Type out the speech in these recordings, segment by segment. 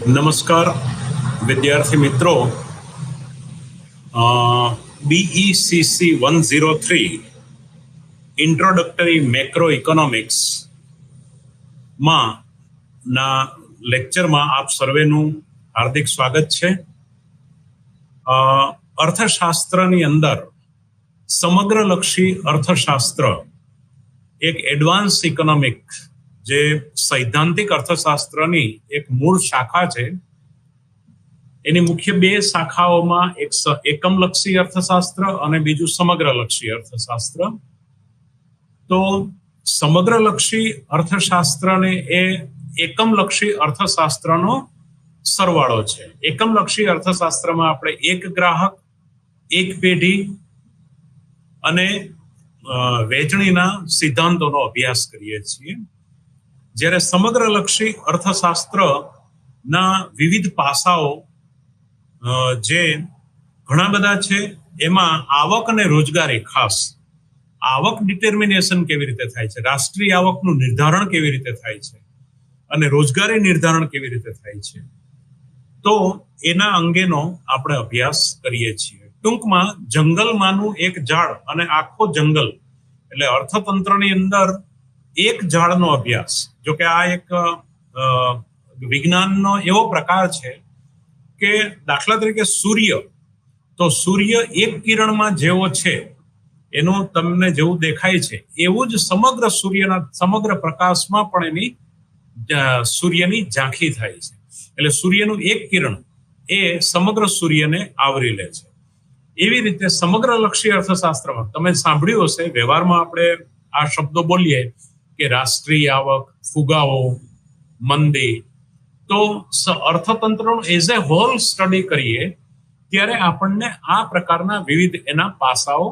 નમસ્કાર વિદ્યાર્થી મિત્રો. BECC 103 ઇન્ટ્રોડક્ટરી મેક્રો ઇકોનોમિક્સ ના લેક્ચરમાં આપ સર્વેનું હાર્દિક સ્વાગત છે. અર્થશાસ્ત્રની અંદર સમગ્રલક્ષી અર્થશાસ્ત્ર એક એડવાન્સ ઇકોનોમિક જે સૈદ્ધાંતિક અર્થશાસ્ત્રની એક મૂળ શાખા છે. એની મુખ્ય બે શાખાઓમાં એક એકમલક્ષી અર્થશાસ્ત્ર અને બીજું સમગ્રલક્ષી અર્થશાસ્ત્ર. તો સમગ્રલક્ષી અર્થશાસ્ત્રને એ એકમલક્ષી અર્થશાસ્ત્રનો સરવાળો છે. એકમલક્ષી અર્થશાસ્ત્રમાં આપણે એક ગ્રાહક, એક પેઢી અને વહેંચણીના સિદ્ધાંતોનો અભ્યાસ કરીએ છીએ. જ્યારે સમગ્રલક્ષી અર્થશાસ્ત્રના વિવિધ પાસાઓ જે ઘણા બધા છે, એમાં આવક અને રોજગારી, ખાસ આવક ડિટર્મિનેશન કેવી રીતે થાય છે, રાષ્ટ્રીય આવકનું નિર્ધારણ કેવી રીતે થાય છે અને રોજગારી નિર્ધારણ કેવી રીતે થાય છે, તો એના અંગેનો આપણે અભ્યાસ કરીએ છીએ. ટૂંકમાં જંગલમાંનું એક ઝાડ અને આખો જંગલ એટલે અર્થતંત્રની અંદર એક ઝાડનો અભ્યાસ. જો કે આ એક વિજ્ઞાનનો એવો પ્રકાર છે કે દાખલા તરીકે સૂર્ય એક કિરણમાં જેવો છે, એનું તમને જેવું દેખાય છે એવું જ સમગ્ર પ્રકાશમાં પણ એની સૂર્યની ઝાંખી થાય છે. એટલે સૂર્યનું એક કિરણ એ સમગ્ર સૂર્યને આવરી લે છે. એવી રીતે સમગ્રલક્ષી અર્થશાસ્ત્રમાં તમે સાંભળ્યું હશે, વ્યવહારમાં આપણે આ શબ્દો બોલીએ કે રાષ્ટ્રીય આવક, ફુગાવો, મંદી. તો અર્થતંત્રનો એઝ એ હોલ સ્ટડી કરીએ ત્યારે આપણને આ પ્રકારના વિવિધ એના પાસાઓ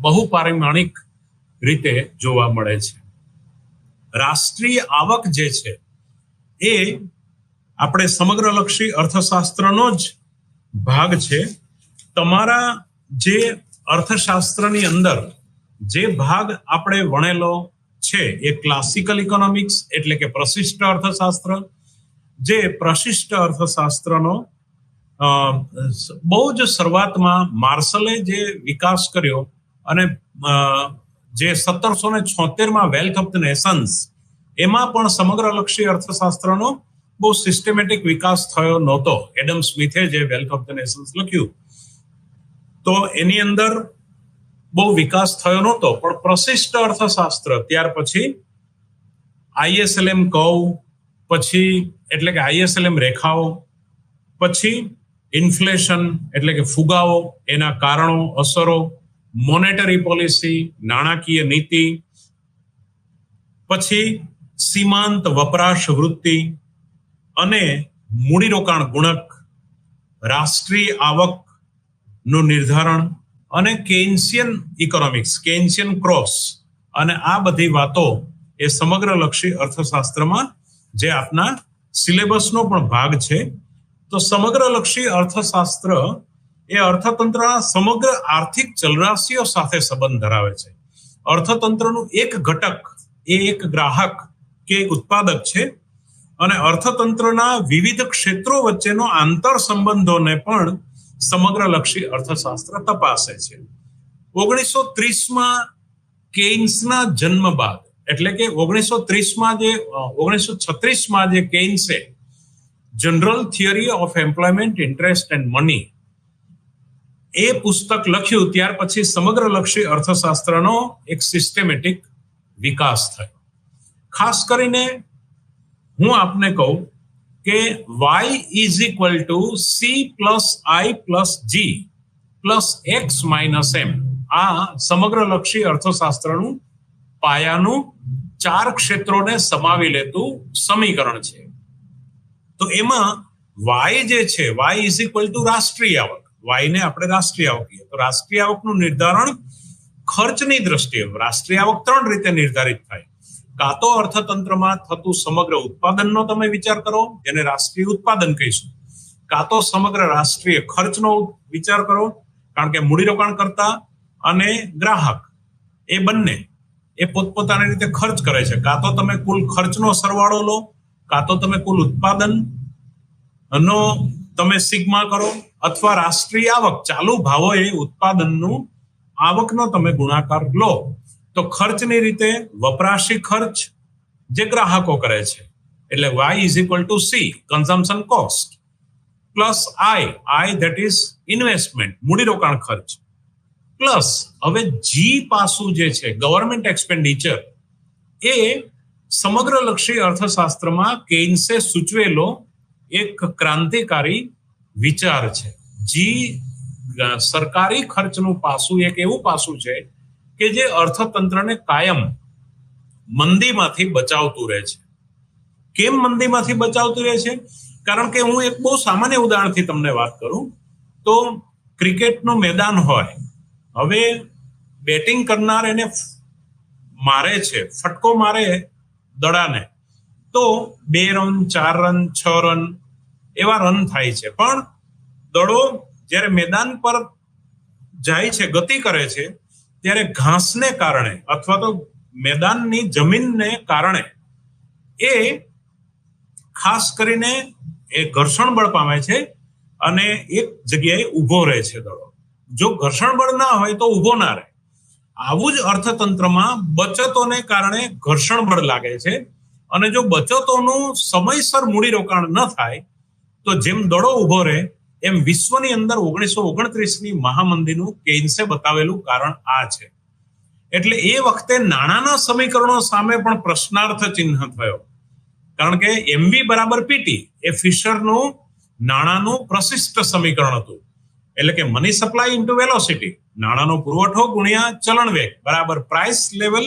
બહુપારિમાણિક રીતે જોવા મળે છે. રાષ્ટ્રીય આવક જે છે એ આપણે સમગ્રલક્ષી અર્થશાસ્ત્રનો જ ભાગ છે. તમારા જે અર્થશાસ્ત્રની અંદર જે ભાગ આપણે ભણેલો છે એ ક્લાસિકલ ઇકોનોમિક્સ એટલે કે પ્રશિષ્ટ અર્થશાસ્ત્ર. જે પ્રશિષ્ટ અર્થશાસ્ત્રનો બહુ જ શરૂઆતમાં માર્શલે જે વિકાસ કર્યો અને જે 1776માં વેલ્થ ઓફ ધ નેશન્સ, એમાં પણ સમગ્રલક્ષી અર્થશાસ્ત્રનો બહુ સિસ્ટમેટિક વિકાસ થયો નહોતો. એડમ સ્મિથે જે વેલ્થ ઓફ ધ નેશન્સ લખ્યું, તો એની અંદર બહુ વિકાસ થયો નહોતો. પણ પ્રશિષ્ટ અર્થશાસ્ત્ર ત્યાર પછી ISLM કર્વ, પછી એટલે કે ISLM રેખાઓ, પછી ઇન્ફ્લેશન એટલે કે ફુગાવો, એના કારણો, અસરો, મોનેટરી પોલિસી, નાણાકીય નીતિ, પછી સીમાંત વપરાશ વૃત્તિ અને મૂડીરોકાણ ગુણક, રાષ્ટ્રીય આવકનું નિર્ધારણ અને કેન્સિયન ઇકોનોમિક્સ, કેન્સિયન ક્રોસ, અને આ બધી વાતો એ સમગ્રલક્ષી અર્થશાસ્ત્રમાં જે આપના સિલેબસનો પણ ભાગ છે. તો સમગ્રલક્ષી અર્થશાસ્ત્ર એ અર્થતંત્રના સમગ્ર આર્થિક ચલરાશિઓ સાથે સંબંધ ધરાવે છે. અર્થતંત્રનું એક ઘટક એ એક ગ્રાહક કે ઉત્પાદક છે અને અર્થતંત્રના વિવિધ ક્ષેત્રો વચ્ચેનો આંતર સંબંધોને પણ સમગ્રલક્ષી અર્થશાસ્ત્ર તપાસે છે. 1930માં કેઇન્સના જન્મ બાદ, એટલે કે 1936માં જે કેઇન્સે general theory of employment, interest and money એ પુસ્તક લખ્યું, ત્યાર પછી સમગ્રલક્ષી અર્થશાસ્ત્રનો એક સિસ્ટમેટિક વિકાસ થયો. ખાસ કરીને હું આપને કહું કે y is equal to c plus i plus g plus x minus m આ સમગ્રલક્ષી અર્થશાસ્ત્રનું પાયાનું 4 ક્ષેત્રોને સમાવી લેતું સમીકરણ છે. તો એમાં y જે છે, y is equal to રાષ્ટ્રીય આવક. y ને આપણે રાષ્ટ્રીય આવક કહીએ. તો રાષ્ટ્રીય આવકનું નિર્ધારણ ખર્ચની દ્રષ્ટિએ, રાષ્ટ્રીય આવક 3 રીતે નિર્ધારિત થાય. કાં તો અર્થતંત્રમાં થતું સમગ્ર ઉત્પાદનનો તમે વિચાર કરો, જેને રાષ્ટ્રીય ઉત્પાદન કહીશું, કાં તો સમગ્ર રાષ્ટ્રીય ખર્ચનો વિચાર કરો, કારણ કે મૂડીરોકાણકર્તા અને ગ્રાહક એ બંને એ પોતપોતાની રીતે ખર્ચ કરે છે. કાં તો તમે કુલ ખર્ચનો સરવાળો લો, કાં તો તમે કુલ ઉત્પાદન નો તમે સિગ્મા કરો અથવા રાષ્ટ્રીય આવક ચાલુ ભાવોએ ઉત્પાદનનું આવકનો તમે ગુણાકાર લો તો ખર્ચની રીતે વપરાશી ખર્ચ જે ગ્રાહકો કરે છે એટલે y is equal to c consumption cost plus i that is investment મૂડીરોકાણ ખર્ચ પ્લસ હવે જી પાસું જે છે ગવર્મેન્ટ એક્સપેન્ડિચર એ સમગ્રલક્ષી અર્થશાસ્ત્રમાં કેઇન્સે સૂચવેલો એક ક્રાંતિકારી વિચાર છે. જી સરકારી ખર્ચનું પાસું એક એવું પાસું છે કે જે અર્થતંત્રને કાયમ મંદીમાંથી બચાવતું રહે છે. કેમ મંદીમાંથી બચાવતું રહે છે? કારણ કે હું એક બહુ સામાન્ય ઉદાહરણથી તમને વાત કરું તો ક્રિકેટનું મેદાન હોય, હવે બેટિંગ કરનાર એને મારે છે, ફટકો મારે દડાને તો 2 રન 4 રન 6 રન એવા રન થાય છે, પણ દડો જ્યારે મેદાન પર જાય છે, ગતિ કરે છે, ત્યારે ઘાસને કારણે અથવા તો મેદાનની જમીનને કારણે એ ખાસ કરીને એ ઘર્ષણ બળ પામે છે અને એક જગ્યાએ ઊભો રહે છે દડો. જો ઘર્ષણ બળ ના હોય તો ઊભો ના રહે. આવું જ અર્થતંત્રમાં બચતોને કારણે ઘર્ષણ બળ લાગે છે અને જો બચતોનું સમયસર મૂડીરોકાણ ન થાય તો જેમ દડો ઊભો રહે એમ વિશ્વની અંદર 1929ની મહામંદીનું કેઇન્સે બતાવેલું કારણ આ છે. એટલે એ વખતે નાણાંના સમીકરણો સામે પણ પ્રશ્નાર્થ ચિહ્ન થયો, કારણ કે એમવી બરાબર પીટી એ ફિશરનું નાણાંનું પ્રશિષ્ટ સમીકરણ હતું. એટલે કે મની સપ્લાય ઇન્ટુ વેલોસિટી, નાણાંનો પુરવઠો ગુણ્યા ચલણ વેગ બરાબર પ્રાઇસ લેવલ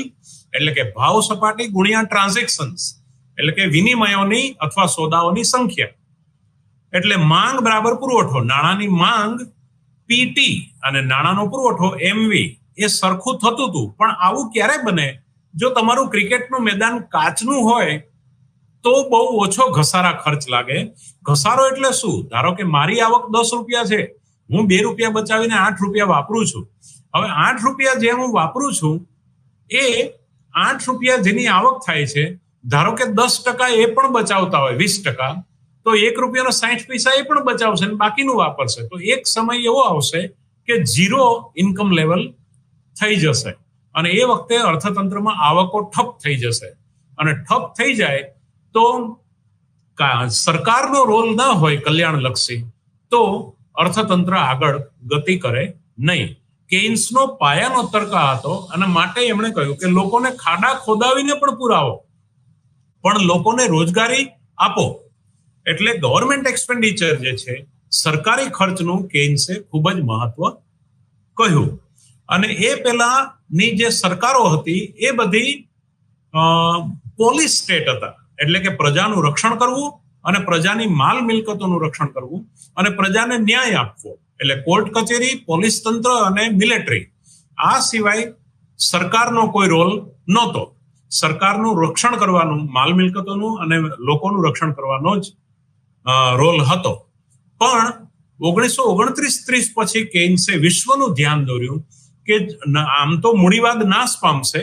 એટલે કે ભાવ સપાટી ગુણ્યા ટ્રાન્ઝેક્શન્સ એટલે કે વિનિમયોની અથવા સોદાઓની સંખ્યા. એટલે માંગ બરાબર પુરવઠો, નાણાંની માંગ પીટી અને નાણાંનો પુરવઠો એમવી એ સરખું થતું હતું. પણ આવું ક્યારે બને? જો તમારું ક્રિકેટનું મેદાન કાચનું હોય તો બહુ ઓછો ઘસારા ખર્ચ લાગે. ઘસારો એટલે શું? ધારો કે મારી આવક 10 રૂપિયા છે, હું 2 રૂપિયા બચાવીને 8 રૂપિયા વાપરું છું. હવે 8 રૂપિયા જે હું વાપરું છું એ 8 રૂપિયા જેની આવક થાય છે, ધારો કે 10% એ પણ બચાવતા હોય, 20%, તો 1 રૂપિયાનો 60 પૈસા એ પણ બચાવશે અને બાકીનું વાપરશે. તો એક સમય એવો આવશે કે 0 ઇન્કમ લેવલ થઈ જશે અને એ વખતે અર્થતંત્રમાં આવકો ઠપ થઈ જશે. અને ઠપ થઈ જાય તો સરકારનો રોલ ના હોય કલ્યાણલક્ષી તો અર્થતંત્ર આગળ ગતિ કરે નહીં. કેઇન્સનો પાયાનો તર્ક હતો અને માટે એમણે કહ્યું કે લોકોને ખાડા ખોદાવીને પણ પુરાવો, પણ લોકોને રોજગારી આપો. એટલે ગવર્મેન્ટ એક્સપેન્ડિચર જે છે, સરકારી ખર્ચનું કેઇન્સે ખૂબ જ મહત્વ કહ્યું. અને એ પહેલાની જે સરકારો હતી એ બધી પોલીસ સ્ટેટ હતા, એટલે કે પ્રજાનું રક્ષણ કરવું અને પ્રજાની માલ મિલકતોનું રક્ષણ કરવું અને પ્રજાને ન્યાય આપવો, એટલે કોર્ટ કચેરી, પોલીસ તંત્ર અને મિલિટરી. આ સિવાય સરકારનો કોઈ રોલ નહોતો. સરકારનું રક્ષણ કરવાનું, માલ મિલકતોનું અને લોકોનું રક્ષણ કરવાનો જ રોલ હતો. પણ 1929-30 પછી કેઇન્સે વિશ્વનું ધ્યાન દોર્યું કે આમ તો મૂડીવાદ નાશ પામશે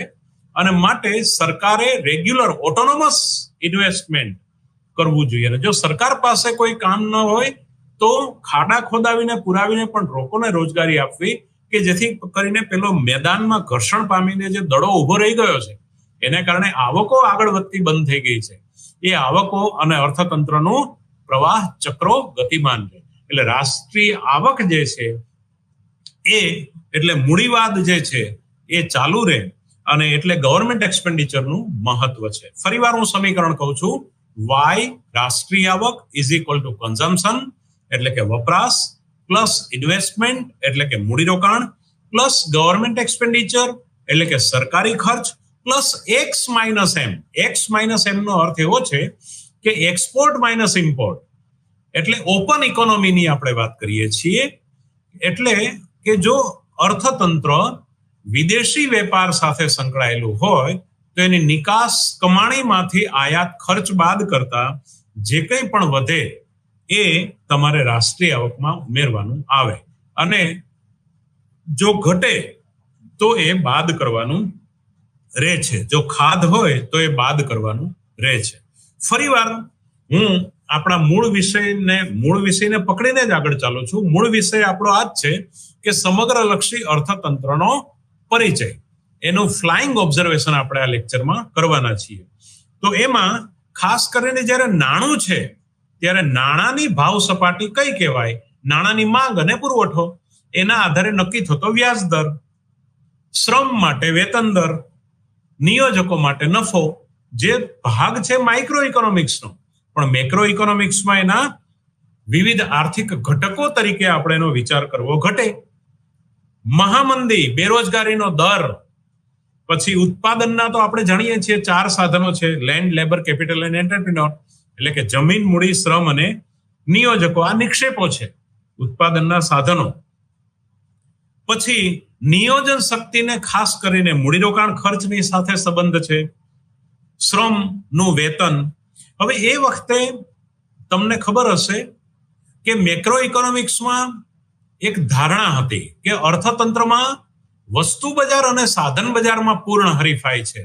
અને માટે સરકારે રેગ્યુલર ઓટોનોમસ ઇન્વેસ્ટમેન્ટ કરવું જોઈએ. અને જો સરકાર પાસે કોઈ કામ ન હોય તો ખાડા ખોદાવીને પુરાવીને પણ લોકોને રોજગારી આપવી કે જેથી કરીને પેલો મેદાનમાં ઘર્ષણ પામીને જે દડો ઉભો રહી ગયો છે એને કારણે આવકો આગળ વધતી બંધ થઈ ગઈ છે. એ આવકો અને અર્થતંત્રનું પ્રવાહ ચક્રો ગતિમાન છે. એટલે રાષ્ટ્રીય આવક જે છે એ એટલે મૂડીવાદ જે છે એ ચાલુ રહે અને એટલે ગવર્મેન્ટ એક્સપેન્ડિચરનું મહત્વ છે. ફરીવાર હું સમીકરણ કહું છું, વાય રાષ્ટ્રીય આવક ઇઝ ઇક્વલ ટુ કન્ઝમ્પશન એટલે કે વપરાશ પ્લસ ઇન્વેસ્ટમેન્ટ એટલે કે મૂડીરોકાણ પ્લસ ગવર્મેન્ટ એક્સપેન્ડિચર એટલે કે સરકારી ખર્ચ plus x minus M. X minus M નો અર્થ એવો છે કે એક્સપોર્ટ માઇનસ ઇમ્પોર્ટ એટલે ઓપન ઇકોનોમીની આપણે વાત કરીએ છીએ. એટલે કે જો અર્થતંત્ર વિદેશી વેપાર સાથે સંકળાયેલું હોય તો એની નિકાસ કમાણીમાંથી આયાત ખર્ચ બાદ કરતા જે કંઈ પણ વધે એ તમારે રાષ્ટ્રીય આવકમાં ઉમેરવાનું આવે અને જો ઘટે તો એ બાદ કરવાનું રહે છે. જો ખાધ હોય તો એ બાદ કરવાનું રહે છે. ફરીવાર હું આપણા મૂળ વિષયને પકડીને જ આગળ ચાલુ છું. મૂળ વિષય આપણો આ જ છે કે સમગ્રલક્ષી અર્થતંત્રનો પરિચય, એનું ફ્લાઇંગ ઓબ્ઝર્વેશન આપણે આ લેક્ચરમાં કરવાના છીએ. તો એમાં ખાસ કરીને જ્યારે નાણું છે ત્યારે નાણાંની ભાવ સપાટી કઈ કહેવાય? નાણાંની માંગ અને પુરવઠો, એના આધારે નક્કી થતો વ્યાજ દર, શ્રમ માટે વેતન દર, નિયોજકો માટે નફો, જે ભાગ છે માઇક્રો ઇકોનોમિક્સનો. પણ મેક્રો ઇકોનોમિક્સમાં એના વિવિધ આર્થિક ઘટકો તરીકે આપણે એનો વિચાર કરવો ઘટે. મહામંદી, બેરોજગારીનો દર, પછી ઉત્પાદનના તો આપણે જાણીએ છીએ 4 સાધનો છે: લેન્ડ, લેબર, કેપિટલ અને એન્ટરપ્રિન્યોર. એટલે કે જમીન, મૂડી, શ્રમ અને નિયોજકો, આ નિક્ષેપો છે, ઉત્પાદનના સાધનો. પછી નિયોજન શક્તિને ખાસ કરીને મૂડીરોકાણ ખર્ચની સાથે સંબંધ છે, શ્રમનું વેતન. હવે એ વખતે તમને ખબર હશે કે મેક્રો ઇકોનોમિક્સમાં એક ધારણા હતી કે અર્થતંત્રમાં વસ્તુ બજાર અને સાધન બજારમાં પૂર્ણ હરીફાઈ છે.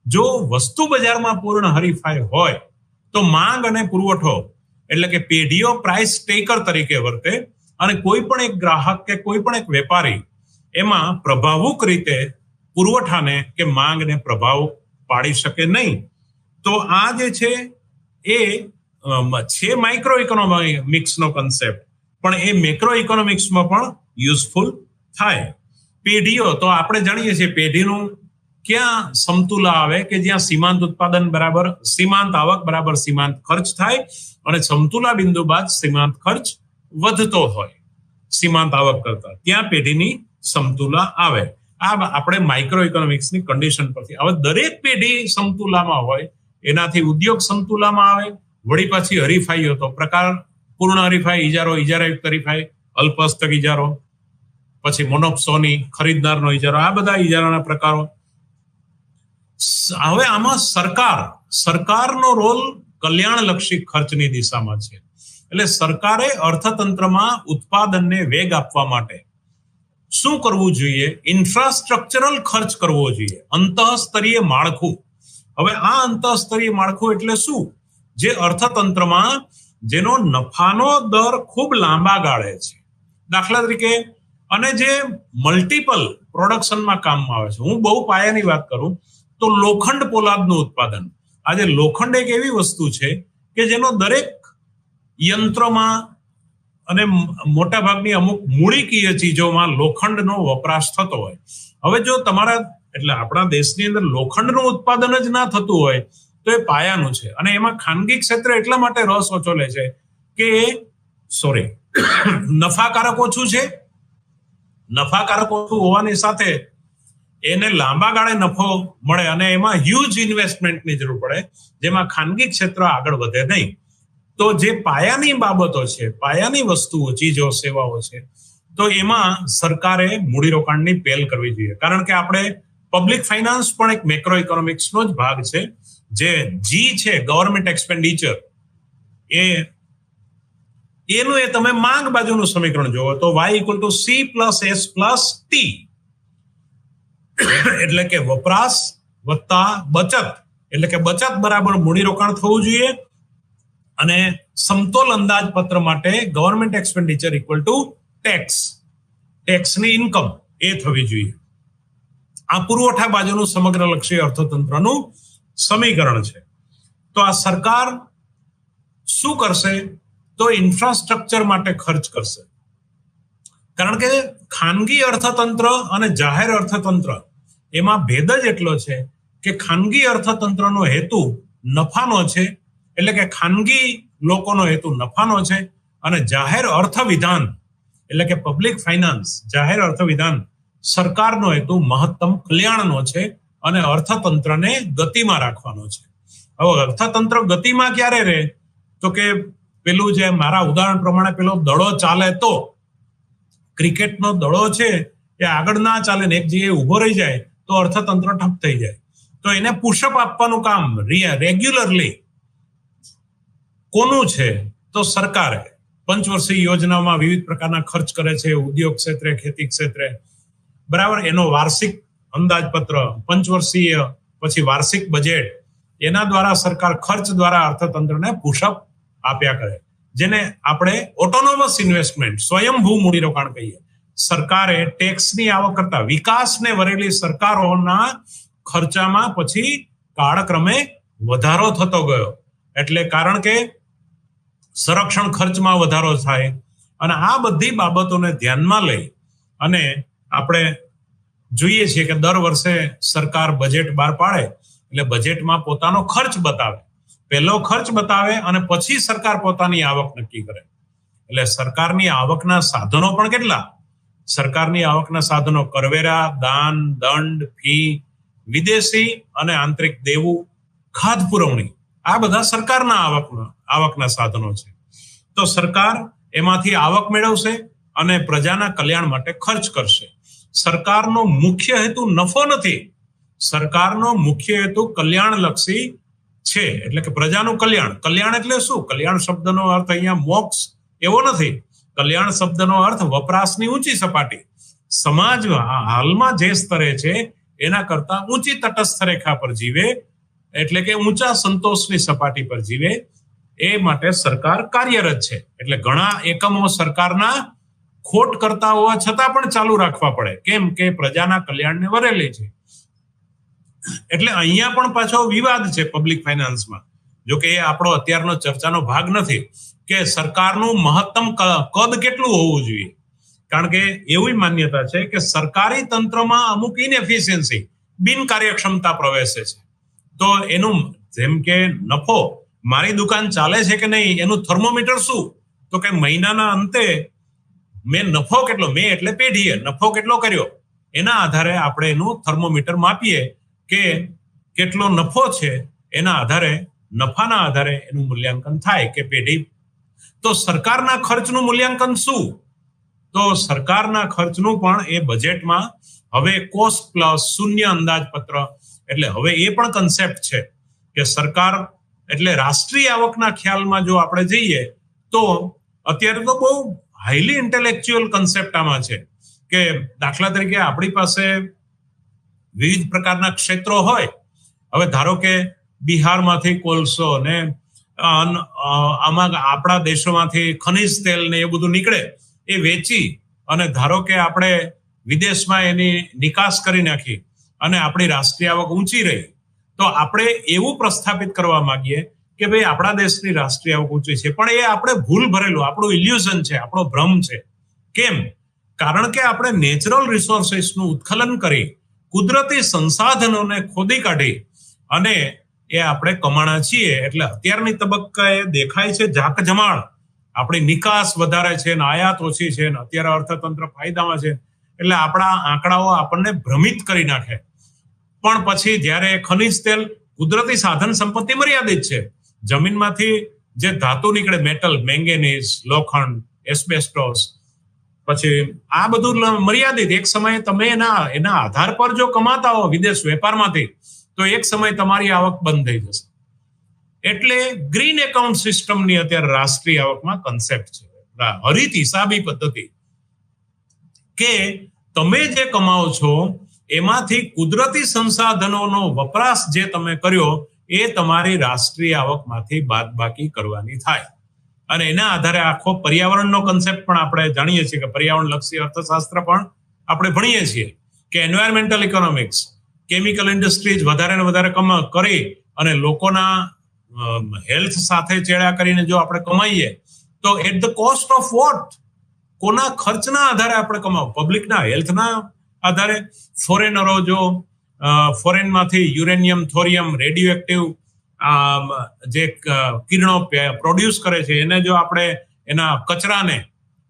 જો વસ્તુ બજારમાં પૂર્ણ હરીફાઈ હોય તો માંગ અને પુરવઠો એટલે કે પેઢીઓ પ્રાઇસ ટેકર તરીકે વર્તે અને કોઈ પણ એક ગ્રાહક કે કોઈ પણ એક વેપારી એમાં પ્રભાવુક રીતે પુરવઠાને કે માંગને પ્રભાવ પાડી શકે નહીં. તો આ જે છે એ છે માઇક્રો ઇકોનોમિક્સનો કન્સેપ્ટ, પણ એ મેક્રો ઇકોનોમિક્સમાં પણ યુઝફુલ થાય. પેઢીઓ તો આપણે જાણીએ છીએ પેઢીનું ક્યાં સમતુલા આવે કે જ્યાં સીમાંત ઉત્પાદન બરાબર સીમાંત આવક બરાબર સીમાંત ખર્ચ થાય અને સમતુલા બિંદુ બાદ સીમાંત ખર્ચ વધતો હોય સીમાંત આવક કરતા, ત્યાં પેઢીની સમતુલા આવે. આ આપણે માઇક્રો ઇકોનોમિક્સની કન્ડિશન પરથી. હવે દરેક પેઢી સમતુલામાં હોય એનાથી ઉદ્યોગ સમતુલામાં આવે. વળી પાછી હરીફાઈઓ તો પ્રકાર પૂર્ણ હરીફાઈ, ઇજારો, ઇજારાયુક્ત હરીફાઈ, અલ્પહસ્તક ઇજારો, પછી મોનોપ્સોની, ખરીદદારનો ઇજારો, આ બધા ઇજારાના પ્રકારો. હવે આમાં સરકારનો રોલ કલ્યાણલક્ષી ખર્ચની દિશામાં છે. એટલે સરકારે અર્થતંત્રમાં ઉત્પાદનને વેગ આપવા માટે શું કરવું જોઈએ? ઇન્ફ્રાસ્ટ્રક્ચરલ ખર્ચ કરવો જોઈએ, અંતઃસ્તરીય માળખું. હવે આ અંતઃસ્તરીય માળખું એટલે શું? જે અર્થતંત્રમાં જેનો નફાનો દર ખૂબ લાંબા ગાળે છે, દાખલા તરીકે, અને જે મલ્ટિપલ પ્રોડક્શનમાં કામમાં આવે છે. હું બહુ પાયાની વાત કરું તો લોખંડ પોલાદનું ઉત્પાદન. આજે લોખંડ એક એવી વસ્તુ છે કે જેનો દરેક યંત્રમાં અને મોટા ભાગની અમુક મૂળિકીય ચીજોમાં લોખંડનો વપરાશ થતો હોય. હવે જો તમારા એટલે આપણા દેશની અંદર લોખંડનું ઉત્પાદન જ ના થતું હોય તો એ પાયાનું છે. અને એમાં ખાનગી ક્ષેત્ર એટલા માટે રસ ઓછો લે છે કે નફાકારક ઓછું છે. નફાકારક ઓછું હોવાની સાથે એને લાંબા ગાળે નફો મળે અને એમાં હ્યુજ ઇન્વેસ્ટમેન્ટની જરૂર પડે, જેમાં ખાનગી ક્ષેત્ર આગળ વધે નહીં. તો જે પાયાની બાબતો છે, પાયાની વસ્તુઓ, ચીજો, સેવાઓ છે, તો એમાં સરકારે મૂડીરોકાણની પહેલ કરવી જોઈએ. કારણ કે આપણે પબ્લિક ફાઇનાન્સ પણ એક મેક્રો ઇકોનોમિક્સનો જ ભાગ છે. જે જી છે, ગવર્મેન્ટ એક્સપેન્ડિચર, એનું એ તમે માંગ બાજુનું સમીકરણ જોવો તો Y=C+S+T, એટલે કે વપરાશ વત્તા બચત, એટલે કે બચત બરાબર મૂડીરોકાણ થવું જોઈએ. અને સમતોલ અંદાજપત્ર માટે ગવર્મેન્ટ એક્સપેન્ડિચર ટેક્સની ઇન્કમ એ થવી જોઈએ. આ પુરવઠા બાજુનું સમગ્રલક્ષી અર્થતંત્રનું સમીકરણ છે. તો આ સરકાર શું કરશે? તો ઇન્ફ્રાસ્ટ્રક્ચર માટે ખર્ચ કરશે. કારણ કે ખાનગી અર્થતંત્ર અને જાહેર અર્થતંત્ર એમાં ભેદ જ એટલો છે કે ખાનગી અર્થતંત્રનો હેતુ નફાનો છે, એટલે કે ખાનગી લોકોનો હેતુ નફાનો છે, અને જાહેર અર્થવિધાન એટલે કે પબ્લિક ફાઇનાન્સ, જાહેર અર્થવિધાન, સરકારનો હેતુ મહત્તમ કલ્યાણનો છે અને અર્થતંત્રને ગતિમાં રાખવાનો છે. હવે અર્થતંત્ર ગતિમાં ક્યારે રહે? તો કે પેલું જે મારા ઉદાહરણ પ્રમાણે પેલો દડો ચાલે તો ક્રિકેટનો દડો છે એ આગળ ના ચાલે ને એક જગ્યાએ ઉભો રહી જાય તો અર્થતંત્ર ઠપ થઈ જાય. તો એને પુશઅપ આપવાનું કામ રેગ્યુલરલી કોનું છે? તો સરકારે પંચવર્ષીય યોજનામાં વિવિધ પ્રકારના ખર્ચ કરે છે, ઉદ્યોગ ક્ષેત્રે, ખેતી ક્ષેત્રે, બરાબર. એનો વાર્ષિક અંદાજપત્ર, પંચવર્ષીય, પછી વાર્ષિક બજેટ, એના દ્વારા સરકાર ખર્ચ દ્વારા અર્થતંત્રને પુશઅપ આપ્યા કરે, જેને આપણે ઓટોનોમસ ઇન્વેસ્ટમેન્ટ, સ્વયંભૂ મૂડીરોકાણ કહીએ. સરકારે ટેક્સની આવક કરતા વિકાસને વરેલી સરકારોના ખર્ચામાં પછી કાળક્રમે વધારો થતો ગયો. એટલે કારણ કે સંરક્ષણ ખર્ચમાં વધારો થાય, અને આ બધી બાબતોને ધ્યાનમાં લઈ અને આપણે જોઈએ છીએ કે દર વર્ષે સરકાર બજેટ બહાર પાડે એટલે બજેટમાં પોતાનો ખર્ચ બતાવે, પહેલો ખર્ચ બતાવે અને પછી સરકાર પોતાની આવક નક્કી કરે. એટલે સરકારની આવકના સાધનો પણ કેટલા? સરકારની આવકના સાધનો કરવેરા, દાન, દંડ, ફી, વિદેશી અને આંતરિક દેવું, ખાધ પુરવણી, આ બધા સરકારના આવકના સાધનો છે. તો સરકાર એમાંથી આવક મેળવશે અને પ્રજાના કલ્યાણ માટે ખર્ચ કરશે. સરકારનો મુખ્ય હેતુ નફો નથી, સરકારનો મુખ્ય હેતુ કલ્યાણલક્ષી છે. એટલે કે પ્રજાનું કલ્યાણ. કલ્યાણ એટલે શું? કલ્યાણ શબ્દનો અર્થ અહીંયા મોક્ષ એવો નથી. કલ્યાણ શબ્દનો અર્થ વપરાશની ઊંચી સપાટી. સમાજ હાલમાં જે સ્તરે છે એના કરતા ઊંચી તટસ્થ રેખા પર જીવે, એટલે કે ઊંચા સંતોષની સપાટી પર જીવે, એ માટે સરકાર કાર્યરત છે. એટલે ઘણા એકમો સરકારના ખોટ કરતા હોવા છતાં પણ ચાલુ રાખવા પડે. કેમ કે પ્રજાના કલ્યાણને વરેલી છે. એટલે અહીંયા પણ પાછો વિવાદ છે પબ્લિક ફાઇનાન્સમાં. જો કે એ આપણો અત્યારનો ચર્ચાનો ભાગ નથી કે સરકારનું મહત્તમ કદ કેટલું હોવું જોઈએ. કારણ કે એવી માન્યતા છે કે સરકારી તંત્રમાં અમુક ઇનએફિશિયન્સી, બિનકાર્યક્ષમતા પ્રવેશે છે. તો એનું જેમ કે નફો, મારી દુકાન ચાલે છે કે નહીં એનું થર્મોમીટર શું? તો કે મહિનાના અંતે મેં નફો કેટલો, મેં એટલે પેઢીએ નફો કેટલો કર્યો, એના આધારે આપણે એનું થર્મોમીટર માપીએ કે કેટલો નફો છે. એના આધારે, નફાના આધારે એનું મૂલ્યાંકન થાય કે પેઢી. તો સરકારના ખર્ચનું મૂલ્યાંકન શું? તો સરકારના ખર્ચનું પણ એ બજેટમાં હવે કોસ્ટ પ્લસ શૂન્ય અંદાજપત્ર, એટલે હવે એ પણ કન્સેપ્ટ છે કે સરકાર એટલે રાષ્ટ્રીય આવકના ખ્યાલમાં જો આપણે જઈએ તો અત્યારે તો બહુ હાઈલી ઇન્ટેલેક્ચ્યુઅલ કન્સેપ્ટ આમાં છે કે દાખલા તરીકે આપણી પાસે વિવિધ પ્રકારના ક્ષેત્રો હોય. હવે ધારો કે બિહારમાંથી કોલસો ને આમાં આપણા દેશોમાંથી ખનિજ તેલ ને એ બધું નીકળે, એ વેચી અને ધારો કે આપણે વિદેશમાં એની નિકાસ કરી નાખી અને આપણી રાષ્ટ્રીય આવક ઊંચી રહી, તો આપણે એવું પ્રસ્થાપિત કરવા માંગીએ કે ભાઈ આપણા દેશની રાષ્ટ્રીય આવક ઊંચી છે, પણ એ આપણે ભૂલ ભરેલું, આપણું ઇલ્યુઝન છે, આપણો ભ્રમ છે. કેમ? કારણ કે આપણે નેચરલ રિસોર્સિસનું ઉત્ખલન કરી, કુદરતી સંસાધનોને ખોદી કાઢી અને એ આપણે કમાણા છીએ. એટલે અત્યારની તબક્કાએ દેખાય છે જાક જમાળ, આપણી નિકાસ વધારે છે ને આયાત ઓછી છે ને અત્યારે અર્થતંત્ર ફાયદામાં છે. એટલે આપણા આંકડાઓ આપણને ભ્રમિત કરી નાખે. પણ પછી જ્યારે ખનિજ તેલ, કુદરતી સાધન સંપત્તિ મર્યાદિત છે. જમીનમાંથી જે ધાતુ નીકળે, મેટલ, મેંગેનીઝ, લોખંડ, એસ્બેસ્ટોસ, પછી આ બધું મર્યાદિત. એક સમયે તમે એના આધાર પર જો કમાતા હો વિદેશ વેપારમાંથી, તો એક સમય તમારી આવક બંધ થઈ જશે. એટલે ગ્રીન એકાઉન્ટ સિસ્ટમની અત્યારે રાષ્ટ્રીય આવકમાં કન્સેપ્ટ છે, હરિત હિસાબી પદ્ધતિ, કે તમે જે કમાઓ છો એમાંથી કુદરતી સંસાધનોનો વપરાશ જે તમે કર્યો એ તમારી રાષ્ટ્રીય આવકમાંથી બાદબાકી કરવાની થાય. અને એના આધારે આખો પર્યાવરણનો કન્સેપ્ટ પણ આપણે જાણીએ છીએ કે પર્યાવરણ લક્ષી અર્થશાસ્ત્ર પણ આપણે ભણીએ છીએ કે એન્વાયરમેન્ટલ ઇકોનોમિક્સ, કેમિકલ ઇન્ડસ્ટ્રીઝ વધારે ને વધારે કરી અને લોકોના હેલ્થ સાથે ચેડા કરીને જો આપણે કમાઈએ તો at the cost of what? કોના ખર્ચના આધારે આપણે કમાવું? પબ્લિકના હેલ્થના આધારે. ફોરેનરો જો ફોરેનમાંથી યુરેનિયમ, થોરિયમ, રેડિયો એક્ટિવ જે કિરણો પ્રોડ્યુસ કરે છે, એને જો આપણે એના કચરાને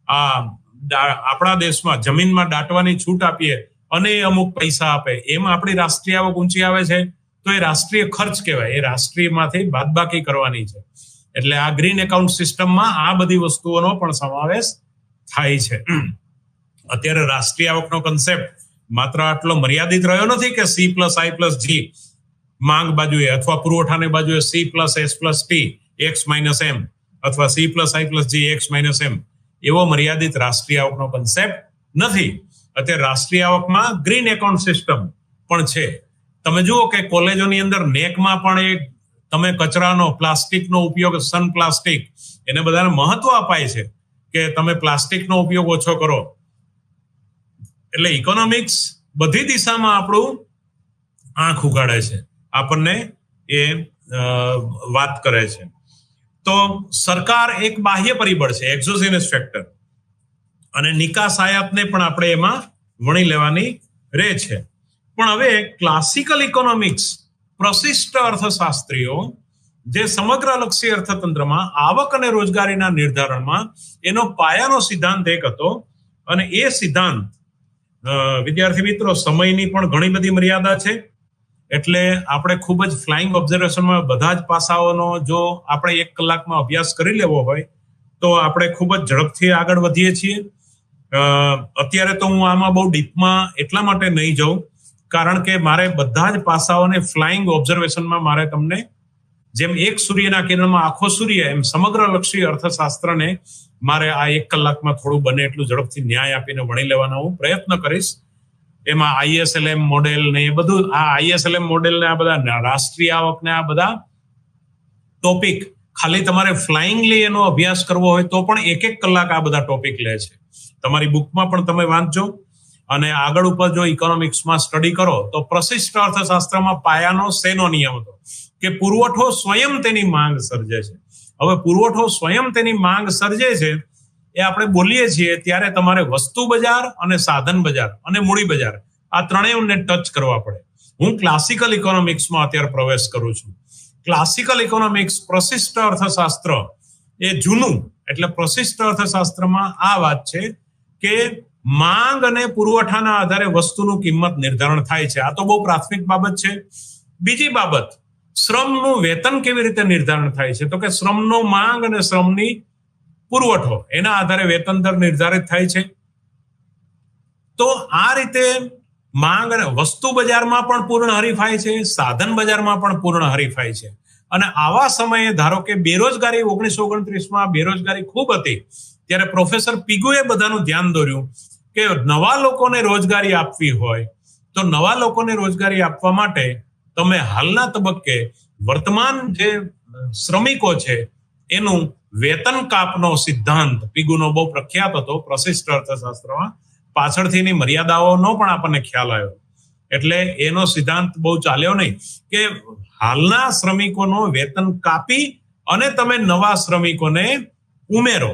આપણા દેશમાં જમીનમાં દાટવાની છૂટ આપીએ અને અમુક પૈસા આપે, એમાં આપણી રાષ્ટ્રીય આવક ઊંચી આવે છે, તો એ રાષ્ટ્રીય ખર્ચ કહેવાય. એ રાષ્ટ્રીયમાંથી બાદબાકી કરવાની છે. એટલે આ ગ્રીન એકાઉન્ટ સિસ્ટમમાં આ બધી વસ્તુઓનો પણ સમાવેશ થાય છે. અત્યારે રાષ્ટ્રીય આવકનો કન્સેપ્ટ માત્ર આટલો મર્યાદિત રહ્યો નથી કે C+I+G માંગ બાજુએ અથવા પુરવઠાની બાજુએ C+S+T x-m અથવા C+I+G x-m, એવો મર્યાદિત રાષ્ટ્રીય આવકનો કન્સેપ્ટ નથી. અત્યારે રાષ્ટ્રીય આવકમાં ગ્રીન એકાઉન્ટ સિસ્ટમ પણ છે. તમે જુઓ કે કોલેજોની અંદર નેકમાં પણ એક તમે કચરાનો પ્લાસ્ટિકનો ઉપયોગ, સન પ્લાસ્ટિક, એને બધાને મહત્વ અપાય છે કે તમે પ્લાસ્ટિકનો ઉપયોગ ઓછો કરો. એટલે ઇકોનોમિક્સ બધી દિશામાં આપણું આંખ ઉગાડે છે, આપણને એ વાત કરે છે. તો સરકાર એક બાહ્ય પરિબળ છે, એક્ઝોજેનસ ફેક્ટર, અને નિકાસ આયાતને પણ આપણે એમાં વણી લેવાની રહે છે. પણ હવે ક્લાસિકલ ઇકોનોમિક્સ, પ્રશિષ્ટ અર્થશાસ્ત્રીઓ જે સમગ્રલક્ષી અર્થતંત્રમાં આવક અને રોજગારીના નિર્ધારણમાં એનો પાયાનો સિદ્ધાંત એક હતો, અને એ સિદ્ધાંત વિદ્યાર્થી મિત્રો સમયની પણ ઘણી બધી મર્યાદા છે, એટલે આપણે ખૂબ જ ફ્લાઇંગ ઓબ્ઝર્વેશનમાં બધા જ પાસાઓનો જો આપણે 1 કલાકમાં અભ્યાસ કરી લેવો હોય તો આપણે ખૂબ જ ઝડપથી આગળ વધીએ છીએ. અત્યારે તો હું આમાં બહુ ડીપમાં એટલા માટે નહીં જાઉં કારણ કે મારે બધા જ પાસાઓને ફ્લાઇંગ ઓબ્ઝર્વેશનમાં મારે તમને જેમ એક સૂર્યના કિરણમાં આખો સૂર્ય, એમ સમગ્રલક્ષી અર્થશાસ્ત્રને મારે આ 1 કલાકમાં થોડું બને એટલું ઝડપથી ન્યાય આપીને વણી લેવાનો હું પ્રયત્ન કરીશ. એમાં ISLM મોડેલ ને એ બધું, આ ISLM મોડેલ ને આ બધા રાષ્ટ્રીય આવક ને આ બધા ટોપિક ખાલી તમારે ફ્લાઇંગલી એનો અભ્યાસ કરવો હોય તો પણ 1-1 કલાક આ બધા ટોપિક લે છે. તમારી બુકમાં પણ તમે વાંચજો, અને આગળ ઉપર જો ઇકોનોમિક્સમાં સ્ટડી કરો તો પ્રશિષ્ટ અર્થશાસ્ત્રમાં પાયાનો શેનો નિયમ હતો કે પુરવઠો સ્વયં તેની માંગ સર્જે છે. હવે પુરવઠો સ્વયં તેની માંગ સર્જે છે એ આપણે બોલીએ છીએ ત્યારે તમારે વસ્તુ બજાર અને સાધન બજાર અને મૂડી બજાર આ ત્રણેયને ટચ કરવા પડે. હું ક્લાસિકલ ઇકોનોમિક્સમાં અત્યારે પ્રવેશ કરું છું. ક્લાસિકલ ઇકોનોમિક્સ, પ્રશિષ્ટ અર્થશાસ્ત્ર એ જૂનું, એટલે પ્રશિષ્ટ અર્થશાસ્ત્રમાં આ વાત છે કે માંગ અને પુરવઠાના આધારે વસ્તુનું કિંમત નિર્ધારણ થાય છે. આ તો બહુ પ્રાથમિક બાબત છે. બીજી બાબત, શ્રમનું વેતન કેવી રીતે નિર્ધારણ થાય છે, તો કે શ્રમનો માંગ અને શ્રમની પુરવઠો એના આધારે વેતન દર નિર્ધારિત થાય છે. તો આ રીતે માંગ અને વસ્તુ બજારમાં પણ પૂર્ણ હરીફાઈ છે, સાધન બજારમાં પણ પૂર્ણ હરીફાઈ છે. અને આવા સમયે ધારો કે બેરોજગારી 1929માં બેરોજગારી ખૂબ હતી, ત્યારે પ્રોફેસર પિગુએ બધાનું ધ્યાન દોર્યું કે નવા લોકોને રોજગારી આપવી હોય તો નવા લોકોને રોજગારી આપવા માટે તમે હાલના તબક્કે વર્તમાન જે શ્રમિકો છે એનું વેતન કાપનો સિદ્ધાંત પિગુનો બહુ પ્રખ્યાત હતો પ્રશિષ્ટ અર્થશાસ્ત્રમાં. પાછળથીની મર્યાદાઓનો પણ આપણને ખ્યાલ આવ્યો, એટલે એનો સિદ્ધાંત બહુ ચાલ્યો નહીં કે હાલના શ્રમિકોનો વેતન કાપી અને તમે નવા શ્રમિકોને ઉમેરો.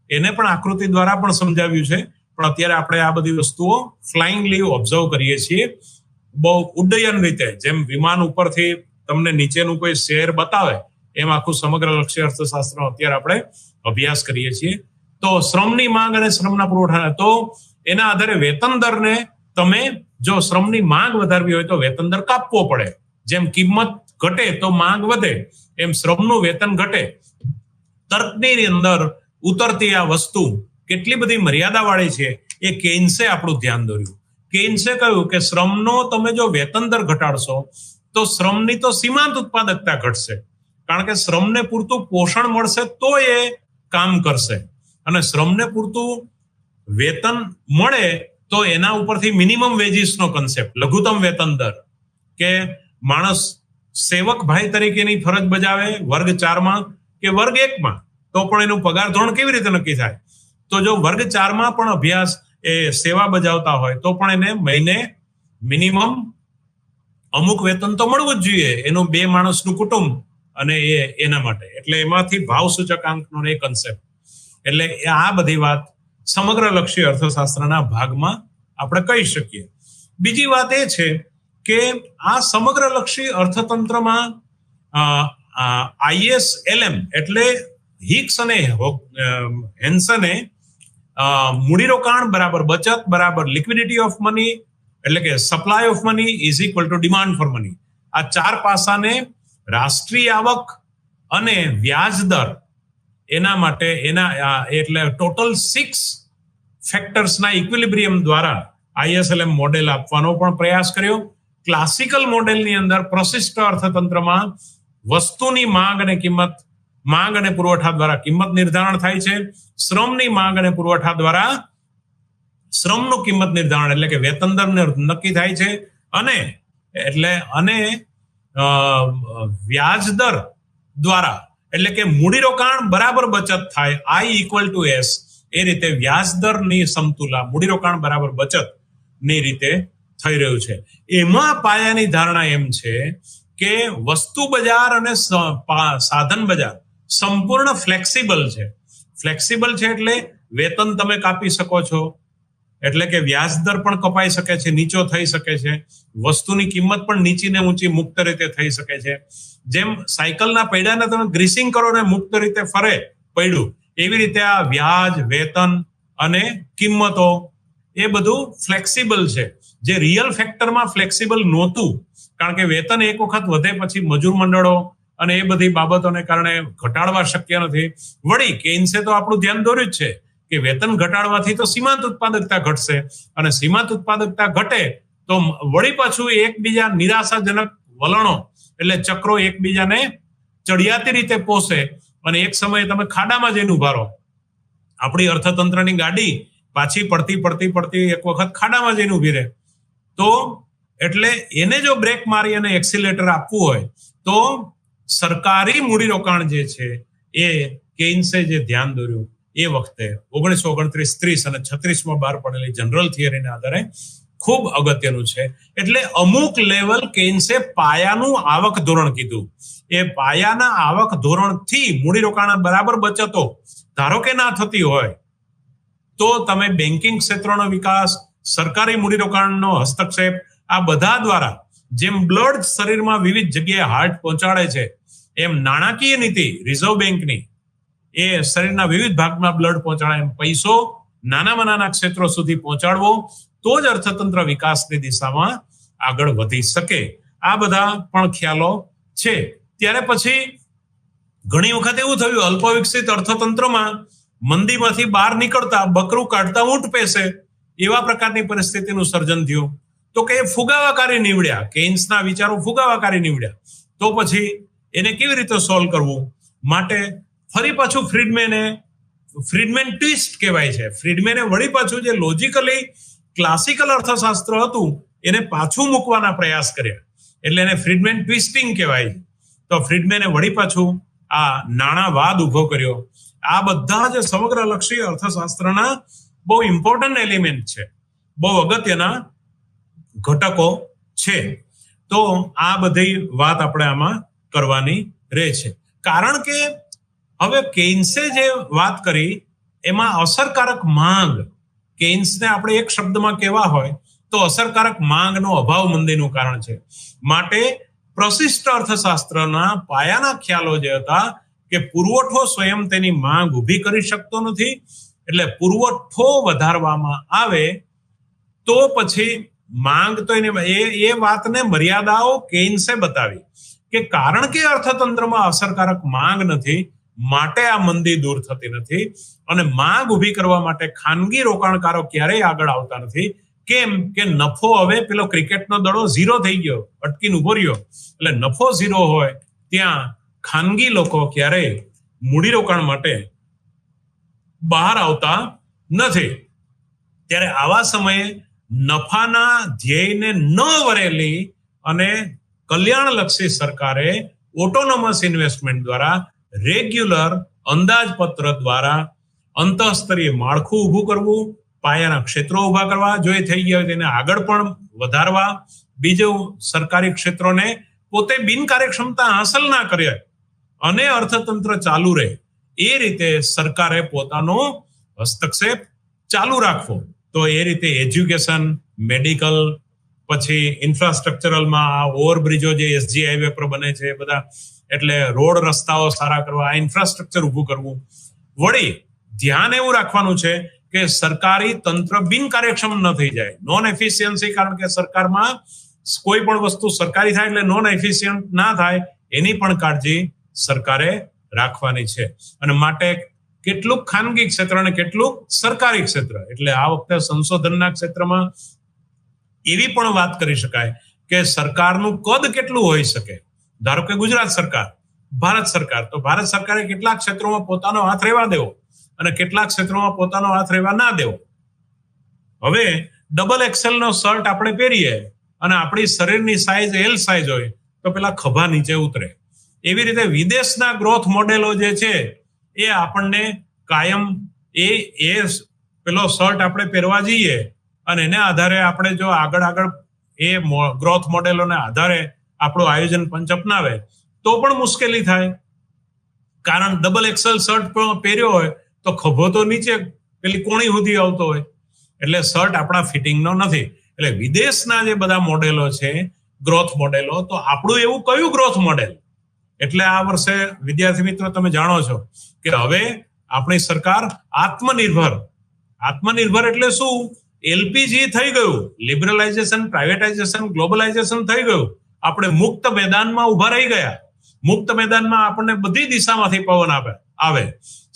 એને પણ આકૃતિ દ્વારા પણ સમજાવ્યું છે, પણ અત્યારે આપણે આ બધી વસ્તુઓ ફ્લાઇંગલી ઓબ્ઝર્વ કરીએ છીએ, બહુ ઉડ્ડયન રીતે, જેમ વિમાન ઉપરથી તમને નીચેનું કોઈ શહેર બતાવે એમ આખું સમગ્રલક્ષી અર્થશાસ્ત્રનો અત્યારે આપણે અભ્યાસ કરીએ છીએ. તો શ્રમની માંગ અને શ્રમના પુરવઠા, તો એના આધારે વેતન દરને તમે જો શ્રમની માંગ વધારવી હોય તો વેતન દર કાપવો પડે. જેમ કિંમત ઘટે તો માંગ વધે, એમ શ્રમનું વેતન ઘટે. તર્કની અંદર ઉતરતી આ વસ્તુ કેટલી બધી મર્યાદા વાળી છે એ કેન્સે આપણું ધ્યાન દોર્યું. કેન્સે કહ્યું કે શ્રમનો તમે જો વેતન દર ઘટાડશો તો શ્રમની તો સીમાંત ઉત્પાદકતા ઘટશે, કારણ કે શ્રમને પૂરતું પોષણ મળશે તો એ કામ કરશે, અને શ્રમને પૂરતું વેતન મળે તો એના ઉપરથી મિનિમમ વેજીસનો કન્સેપ્ટ, લઘુત્તમ વેતન દર, કે માણસ સેવક ભાઈ તરીકેની ફરજ બજાવે વર્ગ 4માં કે વર્ગ 1માં તો પણ એનું પગાર ધોરણ કેવી રીતે નક્કી થાય? તો જો વર્ગ 4માં પણ અભ્યાસ એ સેવા બજાવતા હોય તો પણ એને મહિને મિનિમમ અમુક વેતન તો મળવું જ જોઈએ, એનું 2 માણસનું કુટુંબ અને એના માટે, એટલે એમાંથી ભાવ સૂચકાંકનો એ કન્સેપ્ટ. એટલે આ બધી વાત સમગ્રલક્ષી અર્થશાસ્ત્રના ભાગમાં આપણે કહી શકીએ. બીજી વાત એ છે કે આ સમગ્રલક્ષી અર્થતંત્રમાં ISLM એટલે હિક્સ અને હેન્સને મૂડીરોકાણ બરાબર બચત બરાબર લિક્વિડિટી ઓફ મની, એટલે કે supply of money is equal to demand for money, આ 4 પાસાને રાષ્ટ્રીય આવક અને વ્યાજ દર એના માટે એના એટલે ટોટલ 6 ફેક્ટર્સના ઇક્વિલિબ્રિયમ દ્વારા ISLM મોડેલ આપવાનો પણ પ્રયાસ કર્યો. ક્લાસિકલ મોડેલની અંદર પ્રશિષ્ટ અર્થતંત્રમાં વસ્તુની માંગ અને કિંમત, માંગ અને પુરવઠા દ્વારા કિંમત નિર્ધારણ થાય છે. શ્રમની માંગ અને પુરવઠા દ્વારા શ્રમનું કિંમત નિર્ધારણ એટલે કે વેતન દર નક્કી થાય છે. અને વ્યાજ દર દ્વારા, એટલે કે મૂડીરોકાણ બરાબર બચત થાય, I=S, એ રીતે વ્યાજ દરની સમતુલા મૂડીરોકાણ બરાબર બચત ની રીતે થઈ રહ્યું છે. એમાં પાયાની ધારણા એમ છે કે વસ્તુ બજાર અને સાધન બજાર સંપૂર્ણ ફ્લેક્સિબલ છે. ફ્લેક્સિબલ છે એટલે વેતન તમે કાપી શકો છો, એટલે કે વ્યાજ દર પણ કપાઈ શકે છે, નીચો થઈ શકે છે, વસ્તુની કિંમત પણ નીચી ને ઊંચી મુક્ત રીતે થઈ શકે છે. જેમ સાયકલના પૈડાને તમે ગ્રીસિંગ કરો ને મુક્ત રીતે ફરે પૈડું, એવી રીતે આ વ્યાજ, વેતન અને કિંમતો એ બધું ફ્લેક્સિબલ છે. જે રિયલ ફેક્ટરમાં ફ્લેક્સિબલ નહોતું, કારણ કે વેતન એક વખત વધે પછી મજૂર મંડળો અને એ બધી બાબતોને કારણે ઘટાડવા શક્ય નથી. વળી કેઇન્સે તો આપણું ધ્યાન દોર્યું જ છે કે વેતન ઘટાડવાથી તો સીમાંત ઉત્પાદકતા ઘટશે, અને સીમાંત ઉત્પાદકતા ઘટે તો વળી પાછું એકબીજા નિરાશાજનક વલણો એટલે ચક્રો એકબીજાને ચડિયાતી રીતે પોષે, અને એક સમયે તમે ખાડામાં જઈને ઉભા રહો. આપણી અર્થતંત્રની ગાડી પાછી પડતી એક વખત ખાડામાં જઈને ઉભી રહે. તો એટલે એને જો બ્રેક મારી અને એક્સિલેટર આપવું હોય તો સરકારી મૂડીરોકાણ જે છે એ કેઇન્સે જે ધ્યાન દોર્યું એ વખતે 1929, 30 અને 36 બહાર પડેલી જનરલ થિયરીના આધારે ખૂબ અગત્યનું છે. એટલે અમુક લેવલ કેઇન્સે પાયાનું આવક ધોરણ કીધું. એ પાયાના આવક ધોરણથી મૂડીરોકાણ બરાબર બચતો ધારો કે ના થતી હોય તો તમે બેન્કિંગ ક્ષેત્રનો વિકાસ, સરકારી મૂડીરોકાણનો હસ્તક્ષેપ, આ બધા દ્વારા જેમ બ્લડ શરીરમાં વિવિધ જગ્યાએ હાર્ટ પહોંચાડે છે, એમ નાણાકીય નીતિ રિઝર્વ બેંકની એ શરીરના વિવિધ ભાગમાં બ્લડ પહોંચાડે, એમ પૈસો નાનામાં નાના ક્ષેત્રો સુધી પહોંચાડવો, તો જ અર્થતંત્ર વિકાસની દિશામાં આગળ વધી શકે. આ બધા પણ ખ્યાલો છે. ત્યારે પછી ઘણી વખત એવું થયું, અલ્પ વિકસિત અર્થતંત્રમાં મંદીમાંથી બહાર નીકળતા બકરું કાઢતા ઊંટ પેસે, એવા પ્રકારની પરિસ્થિતિનું સર્જન થયું. તો કે ફુગાવાકારી નીવડ્યા, કેઇન્સના વિચારો ફુગાવાકારી નીવડ્યા. તો પછી એને કેવી રીતે સોલ્વ કરવું? માટે ફરી પાછું ફ્રીડમેન ટ્વિસ્ટ કહેવાય છે. ફ્રીડમેને વળી પાછું જે લોજિકલી ક્લાસિકલ અર્થશાસ્ત્ર હતું એને પાછું મૂકવાના પ્રયાસ કર્યા, એટલે એને ફ્રીડમેન ટ્વિસ્ટિંગ કહેવાય. તો ફ્રીડમેને વળી પાછું આ નાણાવાદ ઉભો કર્યો. આ બધા જે સમગ્ર લક્ષી અર્થશાસ્ત્રના બહુ ઇમ્પોર્ટન્ટ એલિમેન્ટ છે, બહુ અગત્યના ઘટકો છે. તો આ બધી વાત આપણે આમાં કરવાની રહે છે, કારણ કે હવે કેઇન્સે જે વાત કરી એમાં અસરકારક માંગ, કેઇન્સને આપણે એક શબ્દમાં કહેવા હોય તો અસરકારક માંગનો અભાવ મંદીનું કારણ છે. માટે પ્રશિષ્ટ અર્થશાસ્ત્રના પાયાના ખ્યાલો જે હતા કે પુરવઠો સ્વયં તેની માંગ ઊભી કરી શકતો નથી, એટલે પુરવઠો વધારવામાં આવે તો પછી માંગ તો એ વાતને મર્યાદાઓ કેઇન્સે બતાવી કે કારણ કે અર્થતંત્રમાં અસરકારક માંગ નથી, માટે આ મંદી દૂર થતી નથી. અને માંગ ઊભી કરવા માટે ખાનગી રોકાણકારો ક્યારેય આગળ આવતા નથી. કેમ કે નફો હવે પેલો ક્રિકેટનો દડો 0 થઈ ગયો, અટકીને ઉભો રહ્યો, એટલે નફો 0 હોય ત્યાં ખાનગી લોકો ક્યારેય મૂડીરોકાણ માટે બહાર આવતા નથી. ત્યારે આવા સમયે નફાના ધ્યેયને ન વરેલી અને કલ્યાણલક્ષી સરકારે ઓટોનોમસ ઇન્વેસ્ટમેન્ટ દ્વારા, રેગ્યુલર અંદાજપત્ર દ્વારા અંતઃસ્તરીય માળખું ઊભું કરવું, પાયાના ક્ષેત્રો ઊભા કરવા, જો એ થઈ ગયા હોય તેને આગળ પણ વધારવા, બીજું સરકારી ક્ષેત્રોને પોતે બિનકાર્યક્ષમતા હાંસલ ના કરે અને અર્થતંત્ર ચાલુ રહે, એ રીતે સરકારે પોતાનો હસ્તક્ષેપ ચાલુ રાખવો. તો એ રીતે એજ્યુકેશન, મેડિકલ, પછી ઇન્ફ્રાસ્ટ્રક્ચરલમાં આ ઓવરબ્રિજો જે SG હાઈવે પર બને છે બધા, એટલે રોડ રસ્તાઓ સારા કરવા, આ ઇન્ફ્રાસ્ટ્રક્ચર ઊભું કરવું. વળી ધ્યાન એવું રાખવાનું છે કે સરકારી તંત્ર બિનકાર્યક્ષમ ન થઈ જાય, નોન એફિશિયન્સી, કારણ કે સરકારમાં કોઈ પણ વસ્તુ સરકારી થાય એટલે નોન એફિશિયન્ટ ના થાય એની પણ કાળજી સરકારે રાખવાની છે. અને માટે કેટલુંક ખાનગી ક્ષેત્ર અને કેટલુંક સરકારી ક્ષેત્ર, એટલે આ વખતે સંશોધનના ક્ષેત્રમાં એવી પણ વાત કરી શકાય કે સરકારનું કદ કેટલું હોઈ શકે. ધારો કે ગુજરાત સરકાર, ભારત સરકાર, તો ભારત સરકારે કેટલાક ક્ષેત્રોમાં પોતાનો હાથ રહેવા દેવો અને કેટલાક ક્ષેત્રોમાં પોતાનો હાથ રહેવા ના દેવો. હવે ડબલ એક્સેલ નો શર્ટ આપણે પહેરીએ અને આપણી શરીરની સાઈઝ L સાઈઝ હોય તો પેલા ખભા નીચે ઉતરે. એવી રીતે વિદેશના ગ્રોથ મોડેલો જે છે એ આપણને કાયમ એ પેલો શર્ટ આપણે પહેરવા જઈએ અને એને આધારે આપણે જો આગળ એ ગ્રોથ મોડેલોને આધારે આપણું આયોજન પંચ અપનાવે તો પણ મુશ્કેલી થાય. કારણ ડબલ એક્સેલ શર્ટ પહેર્યો હોય તો ખભો તો નીચે પેલી કોણી સુધી આવતો હોય, એટલે શર્ટ આપણા ફિટિંગનો નથી. એટલે વિદેશના જે બધા મોડેલો છે ગ્રોથ મોડેલો, તો આપણું એવું કયું ગ્રોથ મોડેલ? એટલે આ વર્ષે વિદ્યાર્થી મિત્રો તમે જાણો છો કે હવે આપણી સરકાર આત્મનિર્ભર એટલે શું? એલપીજી થઈ ગયું, લિબરલાઇઝેશન, પ્રાઇવેટાઇઝેશન, ગ્લોબલાઇઝેશન થઈ ગયું. આપણે મુક્ત મેદાનમાં ઉભા રહી ગયા. મુક્ત મેદાનમાં આપણને બધી દિશામાંથી પવન આવે.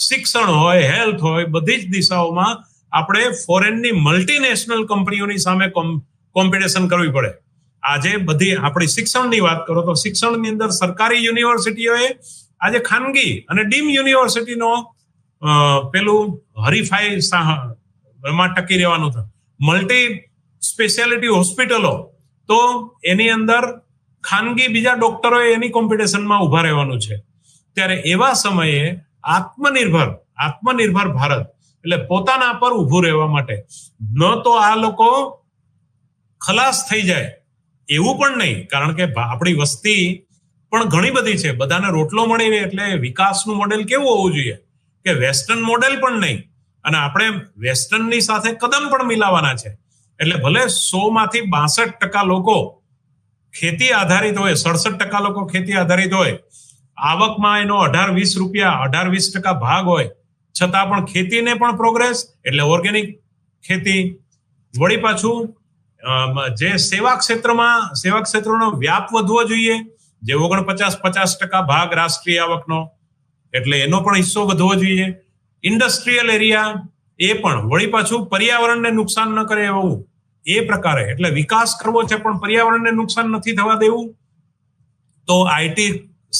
શિક્ષણ હોય, હેલ્થ હોય, બધી જ દિશાઓમાં આપણે ફોરેનની મલ્ટીનેશનલ કંપનીઓની સામે કોમ્પિટિશન કરવી પડે. આજે બધી આપણી શિક્ષણની વાત કરો તો શિક્ષણની અંદર સરકારી યુનિવર્સિટીઓએ આજે ખાનગી અને ડીમ યુનિવર્સિટીનો પેલું હરીફાઈ એમાં ટકી રહેવાનું છે. મલ્ટી સ્પેશિયાલિટી હોસ્પિટલો, તો એની અંદર ખાનગી બીજા ડોક્ટરોએ એની કોમ્પિટિશનમાં ઉભા રહેવાનું છે. ત્યારે એવા સમયે આત્મનિર્ભર ભારત એટલે પોતાના પર ઉભું રહેવા માટે ન તો આ લોકો ખલાસ થઈ જાય એવું પણ નહીં, કારણ કે આપણી વસ્તી પણ ઘણી બધી છે, બધાને રોટલો મળી રહે. એટલે વિકાસનું મોડેલ કેવું હોવું જોઈએ કે વેસ્ટર્ન મોડેલ પણ નહીં, અને આપણે વેસ્ટર્નની સાથે કદમ પણ મિલાવવાના છે. એટલે ભલે 100 માંથી 62% લોકો ખેતી આધારિત હોય, 67% લોકો ખેતી આધારિત હોય, આવકમાં એનો 18-20 રૂપિયા 18-20% ભાગ હોય, છતાં પણ ખેતીને પણ પ્રોગ્રેસ એટલે ઓર્ગેનિક ખેતી. વળી પાછું જે સેવા ક્ષેત્રનો વ્યાપ વધવો જોઈએ, જે 49-50% ભાગ રાષ્ટ્રીય આવકનો, એટલે એનો પણ હિસ્સો વધવો જોઈએ. ઇન્ડસ્ટ્રીયલ એરિયા એ પણ, વળી પાછું પર્યાવરણને નુકસાન ન કરે એવું એ પ્રકારે. એટલે વિકાસ કરવો છે પણ પર્યાવરણને નુકસાન નથી થવા દેવું, તો આઈટી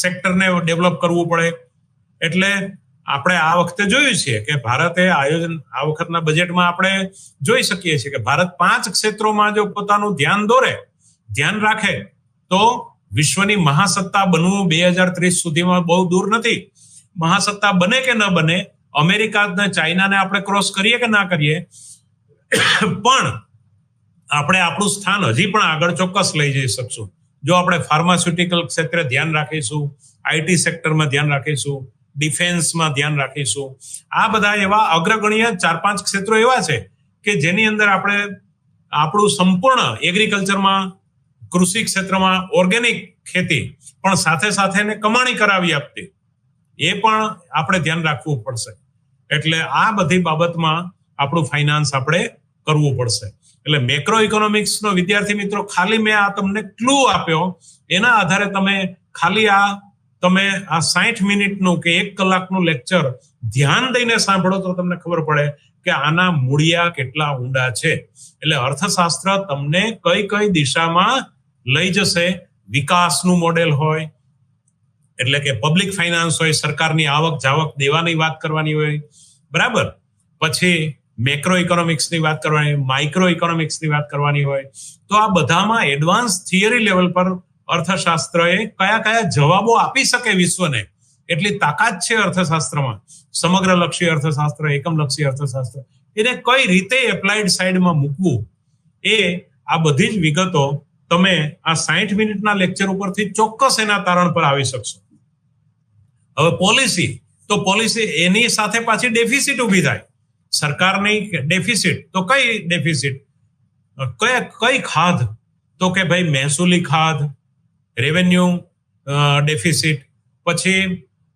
સેક્ટરને ડેવલપ કરવું પડે. એટલે આપણે આ વખતે જોયું છે કે ભારતે આ વખતના બજેટમાં આપણે જોઈ શકીએ છીએ કે ભારત 5 ક્ષેત્રોમાં જો પોતાનું ધ્યાન રાખે તો વિશ્વની મહાસત્તા બનવું 2030 સુધીમાં બહુ દૂર નથી. મહાસત્તા બને કે ન બને, અમેરિકા ને ચાઇનાને આપણે ક્રોસ કરીએ કે ના કરીએ, પણ આપણે આપણું સ્થાન હજી પણ આગળ ચોક્કસ લઈ જઈ શકશું જો આપણે ફાર્માસ્યુટિકલ ક્ષેત્રે ધ્યાન રાખીશું, આઈટી સેક્ટરમાં ધ્યાન રાખીશું, ડિફેન્સમાં ધ્યાન રાખીશું. આ બધા એવા અગ્રગણ્ય 4-5 ક્ષેત્રો એવા છે કે જેની અંદર આપણે આપણું સંપૂર્ણ એગ્રીકલ્ચરમાં, કૃષિ ક્ષેત્રમાં ઓર્ગેનિક ખેતી પણ સાથે એને કમાણી કરાવી આપતી, એ પણ આપણે ધ્યાન રાખવું પડશે. એટલે આ બધી બાબતમાં આપણું ફાઇનાન્સ આપણે કરવું પડશે. એટલે મેક્રો ઇકોનોમિક્સનો વિદ્યાર્થી મિત્રો ખાલી મેં આ તમને ક્લુ આપ્યો, એના આધારે તમે ખાલી તમે આ 60 મિનિટનું કે 1 કલાકનું લેક્ચર ધ્યાન દઈને સાંભળો તો તમને ખબર પડે કે આના મૂળિયા કેટલા ઊંડા છે. એટલે અર્થશાસ્ત્ર તમને કઈ દિશામાં લઈ જશે. વિકાસનું મોડેલ હોય એટલે કે પબ્લિક ફાઇનાન્સ હોય, સરકારની આવક જાવક દેવાની વાત કરવાની હોય, બરાબર. પછી મેક્રો ઇકોનોમિક્સની વાત કરવાની, માઇક્રો ઇકોનોમિક્સની વાત કરવાની હોય, તો આ બધામાં એડવાન્સ થિયરી લેવલ પર અર્થશાસ્ત્રએ કયા જવાબો આપી શકે વિશ્વને, એટલી તાકાત છે અર્થશાસ્ત્રમાં. સમગ્રલક્ષી અર્થશાસ્ત્ર, એકમલક્ષી અર્થશાસ્ત્ર, એને કઈ રીતે એપ્લાઇડ સાઇડમાં મૂકવું, એ આ બધી જ વિગતો તમે આ 60 મિનિટના લેક્ચર ઉપરથી ચોક્કસ એના તારણ પર આવી શકશો. હવે પોલિસી એની સાથે પાછી ડેફિસિટ ઊભી થાય. સરકારની ડેફિસિટ, તો કઈ ડેફિસિટ, કઈ ખાધ, તો કે ભાઈ મહેસૂલી ખાધ, રેવન્યુ ડેફિસિટ. પછી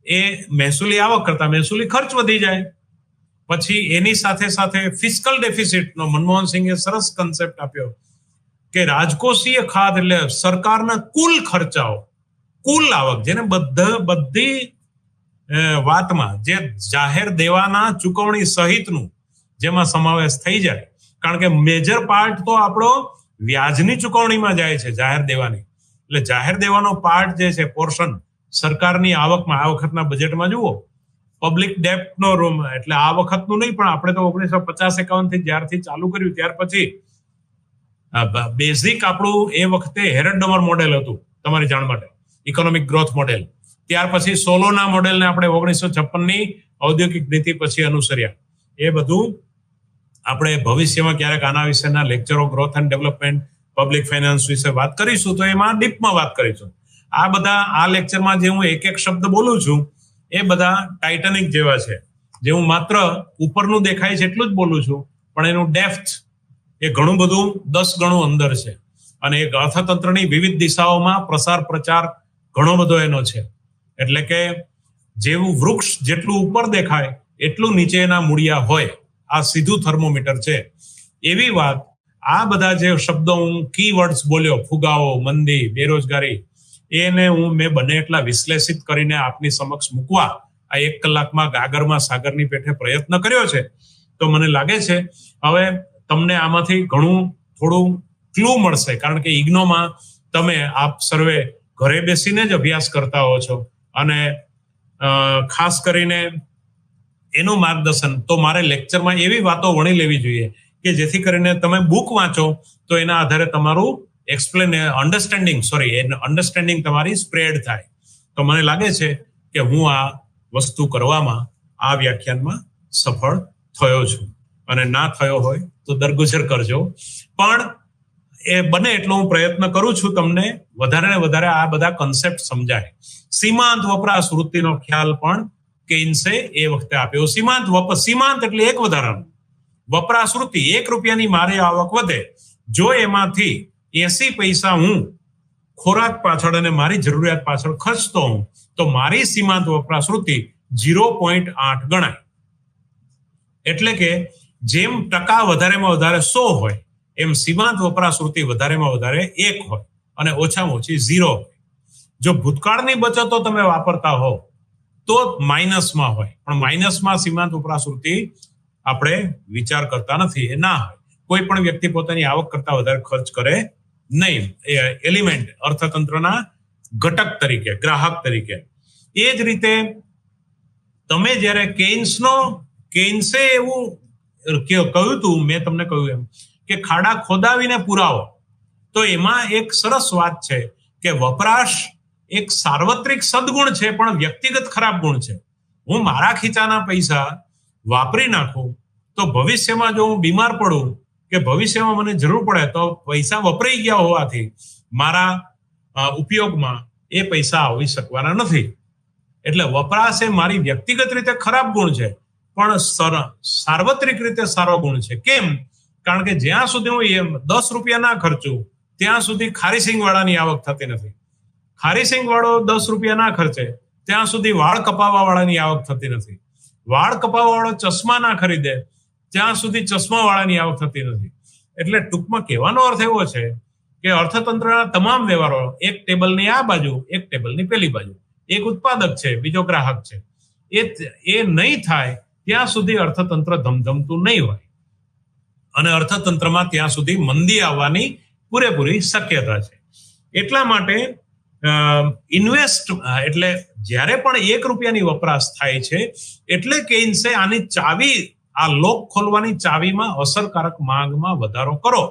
એ મહેસૂલી આવક કરતા મહેસૂલી ખર્ચ વધી જાય. પછી એની સાથે ફિસ્કલ ડેફિસિટનો મનમોહન સિંહે સરસ કન્સેપ્ટ આપ્યો કે રાજકોષીય ખાધ એટલે સરકારના કુલ ખર્ચાઓ, કુલ આવક, જેને બધી વાતમાં જે જાહેર દેવાના ચૂકવણી સહિતનું જેમાં સમાવેશ થઈ જાય. કારણ કે મેજર પાર્ટ તો આપણો વ્યાજની ચૂકવણીમાં જાય છે, જાહેર દેવાની. એટલે જાહેર દેવાનો પાર્ટ જે છે, પોર્શન સરકારની આવકમાં, આ વખતના બજેટમાં જુઓ પબ્લિક ડેપ્ટનો રૂમ, એટલે આ વખતનું નહીં પણ આપણે તો 1950-51 થી જ્યારથી ચાલુ કર્યું ત્યાર પછી બેઝિક આપણું એ વખતે હેરડ ડમર મોડેલ હતું. તમારી જાણ માટે, ઇકોનોમિક ગ્રોથ મોડેલ. ત્યાર પછી સોલોના મોડેલને આપણે 1956ની ઔદ્યોગિક નીતિ પછી અનુસર્યા. એ બધું આપણે ભવિષ્યમાં ક્યારેક આના વિશેના લેક્ચરો, growth and development, public finance વિશે વાત કરીશું તો એમાં ડીપમાં વાત કરીશું. આ બધા આ લેક્ચરમાં જે હું એક એક શબ્દ બોલું છું એ બધા ટાઇટેનિક જેવા છે, જે હું માત્ર ઉપરનું દેખાય છે એટલું જ બોલું છું, પણ એનું ડેપ્થ એ ઘણું બધું 10 ગણું અંદર છે. અને એક અર્થતંત્રની વિવિધ દિશાઓમાં પ્રસાર પ્રચાર ઘણો બધો એનો છે. એટલે કે જેવું વૃક્ષ જેટલું ઉપર દેખાય એટલું નીચે એના મૂળિયા હોય, આ સીધું થર્મોમીટર છે. એવી વાત આ બધા જે શબ્દો હું કીવર્ડ્સ બોલ્યો, ફુગાવો, મંદી, બેરોજગારી, એને મેં બને એટલા વિશ્લેષિત કરીને આપની સમક્ષ મૂકવા આ 1 કલાકમાં ગાગરમાં સાગરની પેઠે પ્રયત્ન કર્યો છે. તો મને લાગે છે હવે તમને આમાંથી ઘણું થોડું ક્લુ મળશે, કારણ કે ઇગ્નોમાં તમે આપ સર્વે ઘરે બેસીને જ અભ્યાસ કરતા હો છો, અને ખાસ કરીને એનું માર્ગદર્શન તો મારે લેક્ચરમાં એવી વાતો વણી લેવી જોઈએ કે જેથી કરીને તમે બુક વાંચો તો એના આધારે તમારું અન્ડરસ્ટેન્ડિંગ તમારી સ્પ્રેડ થાય. તો મને લાગે છે કે હું આ વસ્તુ કરવામાં આ વ્યાખ્યાનમાં સફળ થયો છું, અને ના થયો હોય તો દરગુજર કરજો. પણ એ બને એટલો હું પ્રયત્ન કરું છું તમને વધારે ને વધારે આ બધા કન્સેપ્ટ સમજાય. સીમાંત વપરાશ વૃત્તિનો ખ્યાલ પણ કેઇન્સે એ વખતે આપ્યો. સીમાંત એટલે એક વધારાનું વપરાશ વૃત્તિ. 1 રૂપિયાની મારી આવક વધે, જો એમાંથી 80 પૈસા હું ખોરાક પાછળ અને મારી જરૂરિયાત પાછળ ખર્ચતો હું, તો મારી સીમાંત વપરાશ વૃત્તિ 0.8 ગણાય. એટલે કે જેમ ટકા વધારેમાં વધારે 100 હોય, એમ સીમાંત વપરાશ વૃત્તિ વધારેમાં વધારે 1 હોય અને ઓછામાં ઓછી 0 હોય. જો ભૂતકાળની બચતો તમે વાપરતા હો તો માઇનસમાં હોય, પણ માઇનસમાં સીમાંત વપરાશ વૃત્તિ આપણે વિચાર કરતા નથી, એ ના હોય. કોઈ પણ વ્યક્તિ પોતાની આવક કરતા વધારે ખર્ચ કરે નહીં, એલિમેન્ટ અર્થતંત્રના ઘટક તરીકે, ગ્રાહક તરીકે. એ જ રીતે તમે જ્યારે કેઇન્સે એવું કહ્યું હતું, મેં તમને કહ્યું એમ કે ખાડા ખોદાવીને પુરાવો, તો એમાં એક સરસ વાત છે કે વપરાશ એક સાર્વત્રિક સદગુણ છે પણ વ્યક્તિગત ખરાબ ગુણ છે. હું મારા ખીચાના પૈસા વાપરી નાખું તો ભવિષ્યમાં જો હું બીમાર પડું કે ભવિષ્યમાં મને જરૂર પડે તો પૈસા વપરાઈ ગયા હોવાથી મારા ઉપયોગમાં એ પૈસા આવી શકવાના નથી. એટલે વપરાશ એ મારી વ્યક્તિગત રીતે ખરાબ ગુણ છે પણ સાર્વત્રિક રીતે સારો ગુણ છે. કેમ? કારણ કે જ્યાં સુધી હું 10 રૂપિયા ના ખર્ચું ત્યાં સુધી ખારીસિંગ વાળાની આવક થતી નથી. ખારીસિંગ વાળો 10 રૂપિયા ના ખર્ચે ત્યાં સુધી વાળ કપાવવા વાળાની આવક થતી નથી. વાળ કપાવવા વાળો ચશ્મા ના ખરીદે ત્યાં સુધી ચશ્મા વાળાની આવક થતી નથી. એટલે ટૂંકમાં કહેવાનો અર્થ એવો છે કે અર્થતંત્રના તમામ વ્યવહારો એક ટેબલની આ બાજુ, એક ટેબલની પેલી બાજુ, એક ઉત્પાદક છે, બીજો ગ્રાહક છે, એ નહીં થાય ત્યાં સુધી અર્થતંત્ર ધમધમતું નહીં હોય, અને અર્થતંત્રમાં ત્યાં સુધી મંદી આવવાની પૂરેપૂરી શક્યતા છે. એટલા માટે એટલે જ્યારે પણ 1 રૂપિયાની વપરાશ થાય છે એટલે કેઇન્સે આની ચાવી, આ લોક ખોલવાની ચાવીમાં અસરકારક માંગમાં વધારો કરો.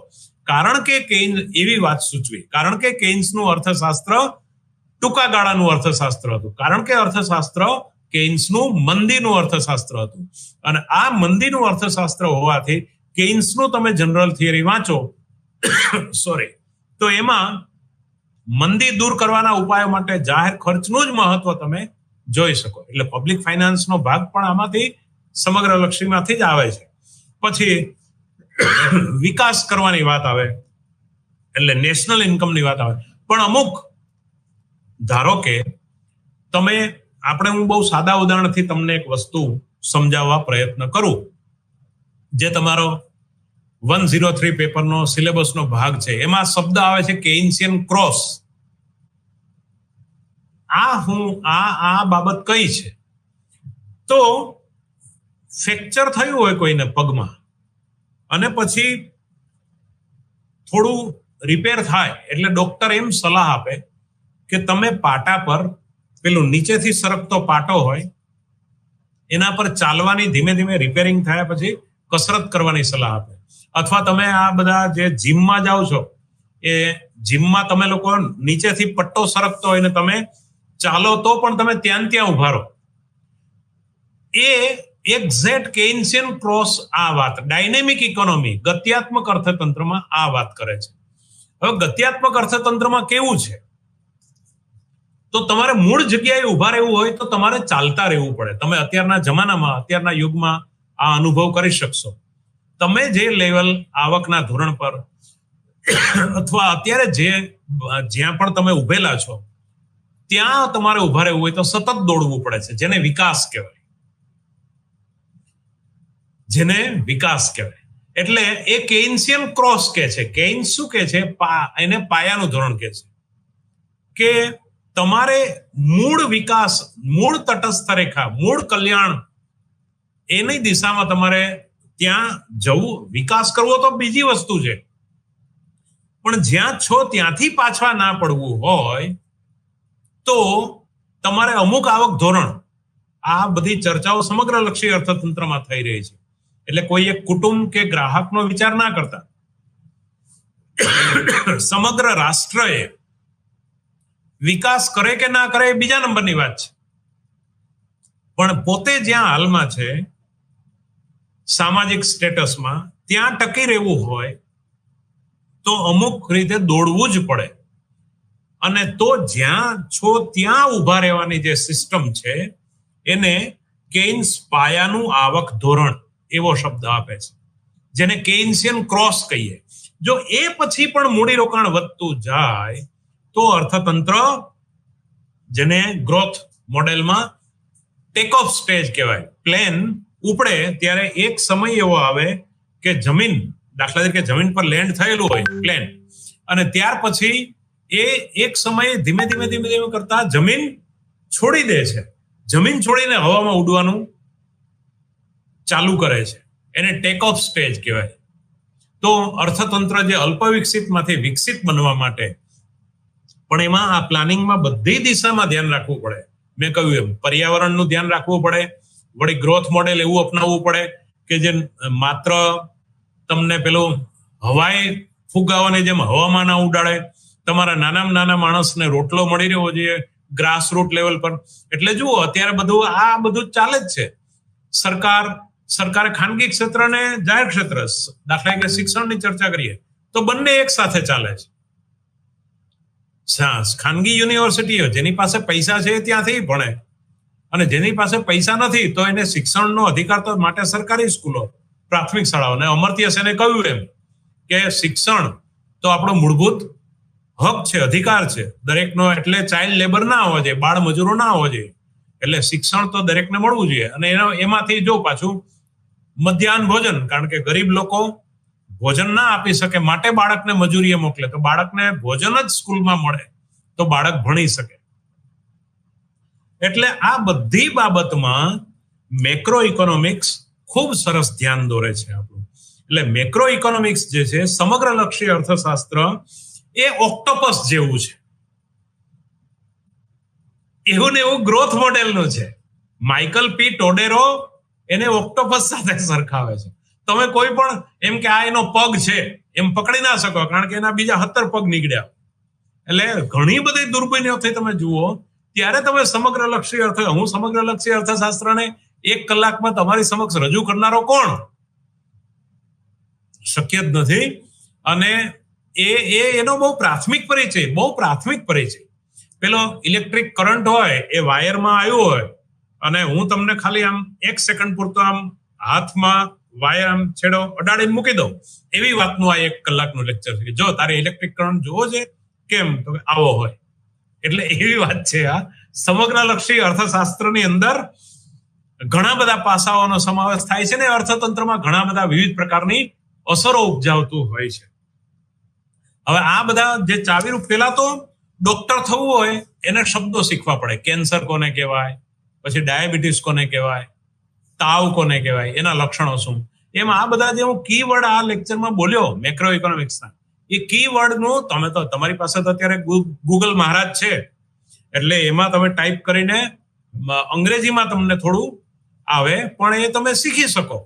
કારણ કે કેઇન્સ એવી વાત સૂચવી, કારણ કે કેઇન્સનું અર્થશાસ્ત્ર ટૂંકા ગાળાનું અર્થશાસ્ત્ર હતું, કારણ કે અર્થશાસ્ત્ર કેઇન્સનું મંદીનું અર્થશાસ્ત્ર હતું. અને આ મંદીનું અર્થશાસ્ત્ર હોવાથી કેઇન્સનું તમે જનરલ થિયરી વાંચો તો એમાં મંદી દૂર કરવાના ઉપાયો માટે જાહેર ખર્ચનું જ મહત્વ તમે જોઈ શકો. એટલે પબ્લિક ફાઇનાન્સનો ભાગ પણ આમાંથી સમગ્ર લક્ષીમાંથી જ આવે છે. પછી વિકાસ કરવાની વાત આવે એટલે નેશનલ ઇન્કમની વાત આવે. પણ અમુક ધારો કે હું બહુ સાદા ઉદાહરણથી તમને એક વસ્તુ સમજાવવા પ્રયત્ન કરું, જે તમારો 103 પેપરનો સિલેબસનો ભાગ છે. એમાં શબ્દ આવે છે કેઇન્સિયન ક્રોસ. આ બાબત કઈ છે? તો ફ્રેક્ચર થયું હોય કોઈને પગમાં અને પછી થોડું રિપેર થાય એટલે ડોક્ટર એમ સલાહ આપે કે તમે પાટા પર, પેલું નીચેથી સરકતો પાટો હોય એના પર ચાલવાની ધીમે ધીમે રિપેરિંગ થયા પછી કસરત કરવાની સલાહ આપે. અથવા તમે આ બધા જે જીમમાં જાઓ છો એ જીમમાં તમે લોકો નીચેથી પટ્ટો સરકતો હોય ને તમે ચાલો તો પણ તમે ત્યાં ઉભા રહો. એ એક્ઝેક્ટ કેઇન્સિયન ક્રોસ આ વાત ડાયનેમિક ઇકોનોમી ગત્યાત્મક અર્થતંત્રમાં આ વાત કરે છે. હવે ગત્યાત્મક અર્થતંત્રમાં કેવું છે, તો તમારે મૂળ જગ્યાએ ઉભા રહેવું હોય તો તમારે ચાલતા રહેવું પડે. તમે અત્યારના જમાનામાં અત્યારના યુગમાં આ અનુભવ કરી શકશો. તમે જે લેવલ આવકના ધોરણ પર અથવા અત્યારે જ્યાં પણ તમે ઉભેલા છો ત્યાં તમારે ઉભા રહેવું હોય તો સતત દોડવું પડે છે, જેને વિકાસ કહેવાય. એટલે એ કેઇન્સિયન ક્રોસ કે છે. કેઇન્સ શું કે છે? એને પાયાનું ધોરણ કે છે કે તમારે મૂળ વિકાસ, મૂળ તટસ્થ રેખા, મૂળ કલ્યાણ એની દિશામાં તમારે ત્યાં જવું. વિકાસ કરવો તો બીજી વસ્તુ છે, પણ જ્યાં છો ત્યાંથી પાછા ના પડવું હોય તો તમારે અમુક આવક ધોરણ, આ બધી ચર્ચાઓ સમગ્ર લક્ષી અર્થતંત્રમાં થઈ રહી છે. એટલે કોઈ એક કુટુંબ કે ગ્રાહકનો વિચાર ના કરતા સમગ્ર રાષ્ટ્રએ વિકાસ કરે કે ના કરે એ બીજા નંબરની વાત છે, પણ પોતે જ્યાં હાલમાં છે સામાજિક સ્ટેટસમાં ત્યાં ટકી રહેવું હોય તો અમુક રીતે દોડવું જ પડે. અને તો જ્યાં છો ત્યાં ઉભા રહેવાની જે સિસ્ટમ છે એને કેઇન્સ પાયાનું આવક ધોરણ એવો શબ્દ આપે છે, જેને કેઇન્સિયન ક્રોસ કહીએ. જો એ પછી પણ મૂડીરોકાણ વધતું જાય તો અર્થતંત્ર, જેને ગ્રોથ મોડેલમાં ટેક ઓફ સ્ટેજ કહેવાય, પ્લેન ઉપડે ત્યારે એક સમય એવો આવે કે જમીન, દાખલા તરીકે જમીન પર લેન્ડ થયેલું હોય પ્લેન, અને ત્યાર પછી એ એક સમયે ધીમે ધીમે કરતા જમીન છોડી દે છે. જમીન છોડીને હવામાં ઉડવાનું ચાલુ કરે છે. એને ટેક ઓફ સ્ટેજ કહેવાય. તો અર્થતંત્ર જે અલ્પ વિકસિતમાંથી વિકસિત બનવા માટે પણ એમાં આ પ્લાનિંગમાં બધી દિશામાં ધ્યાન રાખવું પડે. મેં કહ્યું એમ પર્યાવરણનું ધ્યાન રાખવું પડે, વળી ગ્રોથ મોડેલ એવું અપનાવવું પડે કે જે માત્ર તમને પેલું હવાઈ ફુગાવાની જેમ હવામાં ના ઉડાડે. તમારા નાના માણસને રોટલો મળી રહ્યો જોઈએ ગ્રાસ રૂટ લેવલ પર. એટલે જુઓ અત્યારે બધું ચાલે જ છે. સરકારે ખાનગી ક્ષેત્ર અને જાહેર ક્ષેત્ર, દાખલા કે શિક્ષણની ચર્ચા કરીએ તો બંને એક સાથે ચાલે છે. ખાનગી યુનિવર્સિટીઓ જેની પાસે પૈસા છે ત્યાંથી ભણે, અને જેની પાસે પૈસા નથી તો એને શિક્ષણનો અધિકાર તો માટે સરકારી સ્કૂલો, પ્રાથમિક શાળાઓ. અને અમર્ત્ય સેને કહ્યું એમ કે શિક્ષણ તો આપણો મૂળભૂત હક છે, અધિકાર છે દરેકનો. એટલે ચાઇલ્ડ લેબર ના હોવો જોઈએ, બાળ મજૂરો ના હોવો જોઈએ. એટલે શિક્ષણ તો દરેકને મળવું જોઈએ. અને એમાંથી જો પાછું મધ્યાહન ભોજન, કારણ કે ગરીબ લોકો ભોજન ના આપી શકે માટે બાળકને મજૂરીએ મોકલે, તો બાળકને ભોજન જ સ્કૂલમાં મળે તો બાળક ભણી શકે. એટલે આ બધી બાબતમાં મેક્રો ઇકોનોમિક્સ ખૂબ સરસ ધ્યાન દોરે છે આપણું. એટલે મેક્રો ઇકોનોમિક્સ જે છે, સમગ્ર લક્ષી અર્થશાસ્ત્ર એ ઓક્ટોપસ જેવું છે. એવું ને એવું ગ્રોથ મોડેલનું છે. માઇકલ પી ટોડેરો એને ઓક્ટોપસ સાથે સરખાવે છે. તમે કોઈ પણ એમ કે આ એનો પગ છે એમ પકડી ના શકો, કારણ કે એના બીજા 17 પગ નીકળ્યા. એટલે ઘણી બધી દુર્બિનીઓથી તમે જુઓ ત્યારે તમે સમગ્ર લક્ષી અર્થશાસ્ત્રને 1 કલાકમાં તમારી સમક્ષ રજૂ કરનારો કોણ? શક્ય જ નથી. અને એનો બહુ પ્રાથમિક પરિચય. પેલો ઇલેક્ટ્રિક કરંટ હોય એ વાયરમાં આવ્યો હોય અને હું તમને ખાલી આમ 1 સેકન્ડ પૂરતો આમ હાથમાં વાયર આમ છેડો અડાડીને મૂકી દઉં, એવી વાતનું આ 1 કલાકનું લેક્ચર છે. જો તારે ઇલેક્ટ્રિક કરંટ જોવો છે કેમ, તો આવો હોય. એટલે એવી વાત છે. આ સમગ્ર લક્ષી અર્થશાસ્ત્રની અંદર ઘણા બધા પાસાઓનો સમાવેશ થાય છે ને અર્થતંત્રમાં ઘણા બધા વિવિધ પ્રકારની અસરો ઉપજાવતું હોય છે. હવે આ બધા જે ચાવીરૂપ, પેલા તો ડોક્ટર થવું હોય એને શબ્દો શીખવા પડે. કેન્સર કોને કહેવાય, પછી ડાયાબિટીસ કોને કહેવાય, તાવ કોને કહેવાય, એના લક્ષણો શું. એમ આ બધા જે હું કીવર્ડ આ લેક્ચરમાં બોલ્યો મેક્રો ઇકોનોમિક્સના, એ કીવર્ડનું તમે તો તમારી પાસે તો અત્યારે ગૂગલ મહારાજ છે, એટલે એમાં તમે ટાઈપ કરીને અંગ્રેજીમાં તમને થોડું આવે પણ એ તમે શીખી શકો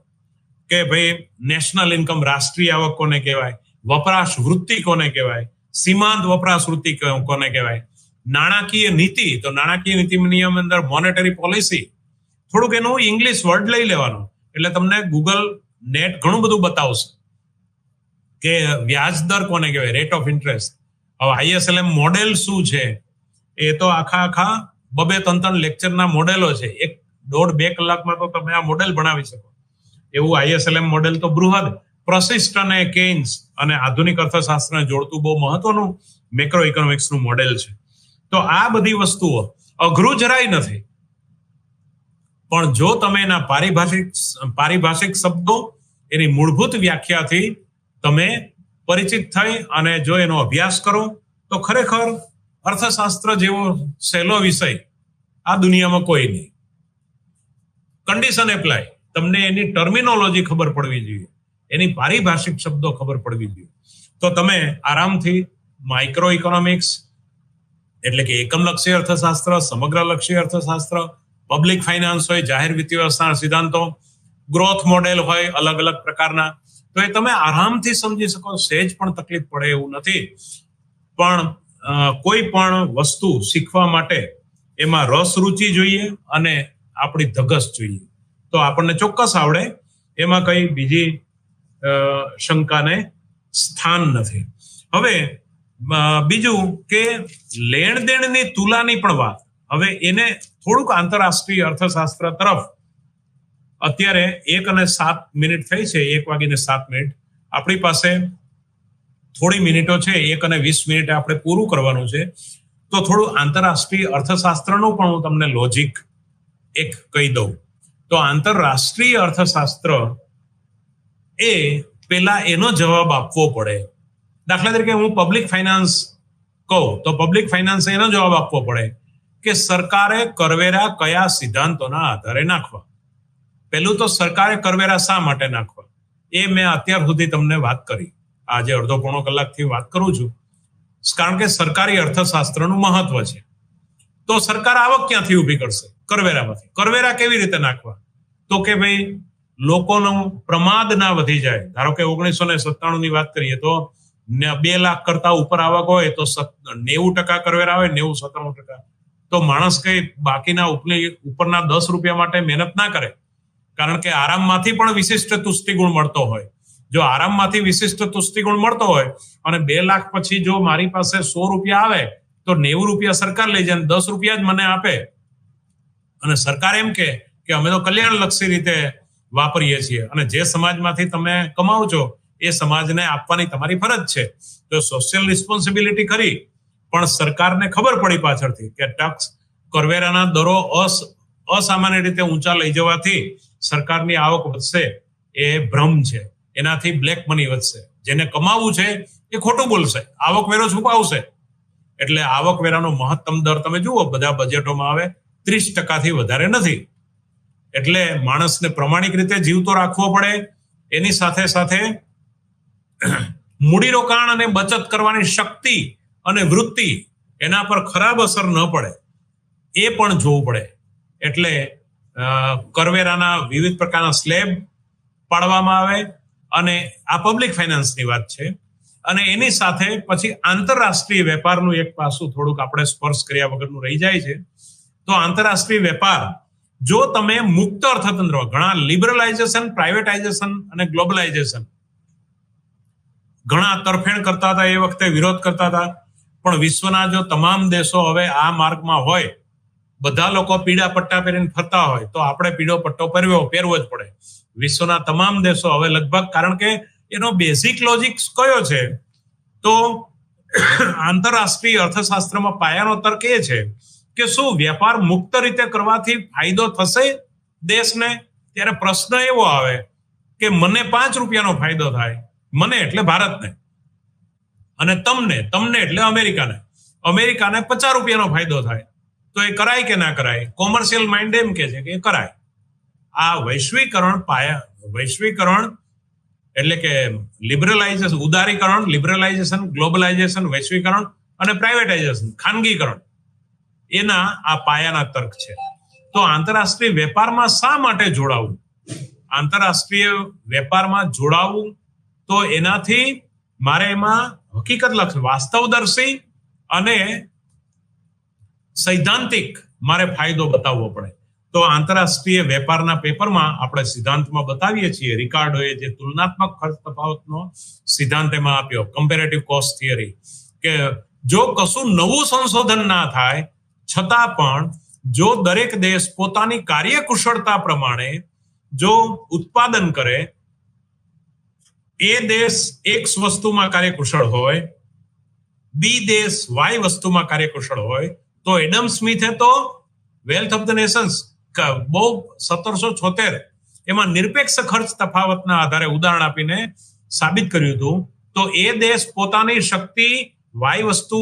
કે ભાઈ નેશનલ ઇન્કમ, રાષ્ટ્રીય આવક કોને કહેવાય, વપરાશ વૃત્તિ કોને કહેવાય, સીમાંત વપરાશ વૃત્તિ કોને કહેવાય, નાણાકીય નીતિ, તો નાણાકીય નીતિની અંદર મોનેટરી પોલિસી, થોડુંક એનું ઇંગ્લિશ વર્ડ લઈ લેવાનું એટલે તમને ગૂગલ નેટ ઘણું બધું બતાવશે કે વ્યાજ દર કોને કહેવાય, રેટ ઓફ ઇન્ટરેસ્ટ. હવે ISLM મોડેલ શું છે એ તો આખા 2-3 લેક્ચરના મોડેલો છે. 1.5-2 કલાકમાં તો તમે આ મોડેલ બનાવી શકો એવું ISLM મોડેલ તો બૃહદ, પ્રશિષ્ટ અને કેન્સ અને આધુનિક અર્થશાસ્ત્રને જોડતું બહુ મહત્વનું મેક્રો ઇકોનોમિક્સનું મોડેલ છે. તો આ બધી વસ્તુઓ અઘરું જરાય નથી, પણ જો તમે એના પારિભાષિક શબ્દો, એની મૂળભૂત વ્યાખ્યાથી તમે પરિચિત થઈ અને જો એનો અભ્યાસ કરો તો ખરેખર અર્થશાસ્ત્ર જેવો સહેલો વિષય આ દુનિયામાં કોઈ નહીં. કન્ડિશન એપ્લાય, તમને એની ટર્મિનોલોજી ખબર પડવી જોઈએ, એની પારિભાષિક શબ્દો ખબર પડવી જોઈએ, તો તમે આરામથી માઇક્રો ઇકોનોમિક્સ એટલે કે એકમલક્ષી અર્થશાસ્ત્ર, સમગ્રલક્ષી અર્થશાસ્ત્ર, પબ્લિક ફાઇનાન્સ હોય, જાહેર વિત્તીય વ્યવસ્થાના સિદ્ધાંતો, ગ્રોથ મોડેલ હોય અલગ અલગ પ્રકારના, તો એ તમે આરામથી સમજી શકો, સહેજ પણ તકલીફ પડે એવું નથી. પણ કોઈ પણ વસ્તુ શીખવા માટે એમાં રસ રુચિ જોઈએ અને આપણી ધગસ જોઈએ, તો આપણને ચોક્કસ આવડે, એમાં કઈ બીજી શંકાને સ્થાન નથી. હવે બીજું કે લેણ દેણની તુલાની પણ વાત, હવે એને થોડુંક આંતરરાષ્ટ્રીય અર્થશાસ્ત્ર તરફ, અત્યારે 1:07 થઈ છે, 1:07, આપણી પાસે થોડી મિનિટો છે, 1:20 આપણે પૂરું કરવાનું છે, તો થોડું આંતરરાષ્ટ્રીય અર્થશાસ્ત્રનું પણ હું તમને લોજિક એક કહી દઉં. તો આંતરરાષ્ટ્રીય અર્થશાસ્ત્ર એ પેલા એનો જવાબ આપવો પડે. દાખલા તરીકે હું પબ્લિક ફાઇનાન્સ કહું તો પબ્લિક ફાઇનાન્સ એનો જવાબ આપવો પડે કે સરકારે કરવેરા કયા સિદ્ધાંતોના આધારે નાખવા. પેલું તો સરકારે કરવેરા શા માટે નાખવા એ મેં અત્યાર સુધી તમને વાત કરી, આજે 1.5-પોણો કલાકથી વાત કરું છું, કારણ કે સરકારી અર્થશાસ્ત્રનું મહત્વ છે. તો સરકાર આવક ક્યાંથી ઊભી કરશે? કરવેરામાંથી. કરવેરા કેવી રીતે નાખવા? તો કે ભાઈ લોકોનો પ્રમાદ ના વધી જાય. ધારો કે 1997 ની વાત કરીએ તો 2 લાખ કરતા ઉપર આવક હોય તો 90% કરવેરા હોય, 90-97%. તો માણસ કઈ બાકીના ઉપરના 10 રૂપિયા માટે મહેનત ના કરે, કારણ કે આરામમાંથી પણ વિશિષ્ટ તુષ્ટિગુણ મળતો હોય. જો આરામમાંથી વિશિષ્ટ તુષ્ટિગુણ મળતો હોય અને 2 લાખ પછી જો મારી પાસે 100 રૂપિયા આવે તો 90 રૂપિયા સરકાર લઈ જાય, 10 રૂપિયા જ મને આપે, અને સરકાર એમ કે અમે તો કલ્યાણલક્ષી રીતે વાપરીએ છીએ અને જે સમાજમાંથી તમે કમાવો છો એ સમાજને આપવાની તમારી ફરજ છે. તો સોશિયલ રિસ્પોન્સિબિલિટી ખરી, પણ સરકારને ખબર પડી પાછળથી કે ટેક્સ કરવેરાના દરો અસામાન્ય રીતે ઊંચા લઈ જવાથી સરકારની આવક વધશે, એ ભ્રમ છે. એનાથી બ્લેક મની વધશે. જેને કમાવું છે એ ખોટું બોલશે, આવકવેરો છુપાવશે. એટલે આવકવેરાનો મહત્તમ દર તમે જુઓ બધા બજેટોમાં આવે 30% વધારે નથી. એટલે માણસને પ્રમાણિક રીતે જીવતો રાખવો પડે. એની સાથે સાથે મૂડીરોકાણ અને બચત કરવાની શક્તિ અને વૃત્તિ એના પર ખરાબ અસર ન પડે એ પણ જોવું પડે. એટલે કરવેરાના વિવિધ પ્રકારના સ્લેબ પાડવામાં આવે, અને આ પબ્લિક ફાઇનાન્સની વાત છે. અને એની સાથે પછી આંતરરાષ્ટ્રીય વેપારનું એક પાસું થોડુંક આપણે સ્પર્શ કર્યા વગરનું રહી જાય છે. તો આંતરરાષ્ટ્રીય વેપાર, જો તમે મુક્ત અર્થતંત્ર, ઘણા લિબરલાઇઝેશન, પ્રાઇવેટાઇઝેશન અને ગ્લોબલાઇઝેશન ઘણા તરફેણ કરતા હતા, એ વખતે વિરોધ કરતા હતા, પણ વિશ્વના જો તમામ દેશો હવે આ માર્ગમાં હોય, બધા લોકો પીળા પટ્ટા પહેરીને ફરતા હોય, તો આપણે પીળો પટ્ટો પહેરવો જ પડે. વિશ્વના તમામ દેશો હવે લગભગ, કારણ કે એનો બેઝિક લોજિક કયો છે, તો આંતરરાષ્ટ્રીય અર્થશાસ્ત્રમાં પાયાનો તર્ક એ છે કે શું વેપાર મુક્ત રીતે કરવાથી ફાયદો થશે દેશને? ત્યારે પ્રશ્ન એવો આવે કે મને 5 રૂપિયાનો ફાયદો થાય, મને એટલે ભારતને, અને તમને એટલે અમેરિકાને 50 રૂપિયાનો ફાયદો થાય, તો એ કરાય કે ના કરાય? કોમર્શિયલ માઇન્ડ એમ કે છે કે એ કરાય. આ વૈશ્વિકરણ એટલે કે લિબરલાઇઝેશન, ઉદારીકરણ, લિબરલાઇઝેશન, ગ્લોબલાઇઝેશન, વૈશ્વિકરણ અને પ્રાઇવેટાઇઝેશન, ખાનગીકરણ, એના આ પાયાના તર્ક છે. તો આંતરરાષ્ટ્રીય વેપારમાં શા માટે જોડાવું? આંતરરાષ્ટ્રીય વેપારમાં જોડાવું તો એનાથી મારે એમાં હકીકતલક્ષી, વાસ્તવદર્શી અને સૈદ્ધાંતિક મારે ફાયદો બતાવવો પડે. તો આંતરરાષ્ટ્રીય વેપારના પેપરમાં આપણે સિદ્ધાંતમાં બતાવીએ છીએ, રિકાર્ડોએ જે તુલનાત્મક ખર્ચ તફાવતનો સિદ્ધાંત એમાં આપ્યો, કમ્પેરેટિવ કોસ્ટ થિયરી, કે જો કશું નવું સંશોધન ના થાય છતાં પણ જો દરેક દેશ પોતાની કાર્યકુશળતા પ્રમાણે જો ઉત્પાદન કરે, એ દેશ એક્સ વસ્તુમાં કાર્યકુશળ હોય, બી દેશ વાય વસ્તુમાં કાર્યકુશળ હોય, તો એડમ સ્મિથે તો વેલ્થ ઓફ ધ નેશન્સ બહુ 1776 એમાં નિરપેક્ષ ખર્ચ તફાવતના આધારે ઉદાહરણ આપીને સાબિત કર્યું હતું. તો એ દેશ પોતાની શક્તિ વાય વસ્તુ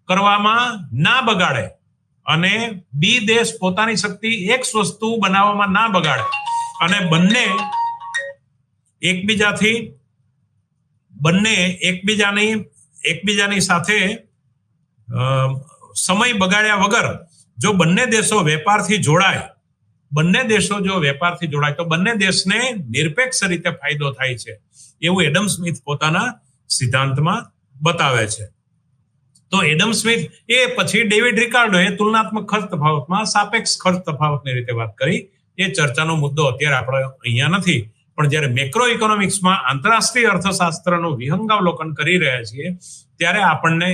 કરવામાં ના બગાડે અને બી દેશ પોતાની શક્તિ એક્સ વસ્તુ બનાવવામાં ના બગાડે અને બંને એકબીજાની સાથે સમય બગાડ્યા વગર જો બંને દેશો વેપારથી જોડાય તો બંને દેશને નિરપેક્ષ રીતે ફાયદો થાય છે, એવું એડમ સ્મિથ પોતાના સિદ્ધાંતમાં બતાવે છે. તો એડમ સ્મિથ એ પછી ડેવિડ રિકાર્ડોએ તુલનાત્મક ખર્ચ તફાવતમાં સાપેક્ષ ખર્ચ તફાવતની રીતે વાત કરી. એ ચર્ચાનો મુદ્દો અત્યારે આપણે અહીંયા નથી, પણ જ્યારે મેક્રો ઇકોનોમિક્સમાં આંતરરાષ્ટ્રીય અર્થશાસ્ત્રનું વિહંગાવલોકન કરી રહ્યા છીએ ત્યારે આપણે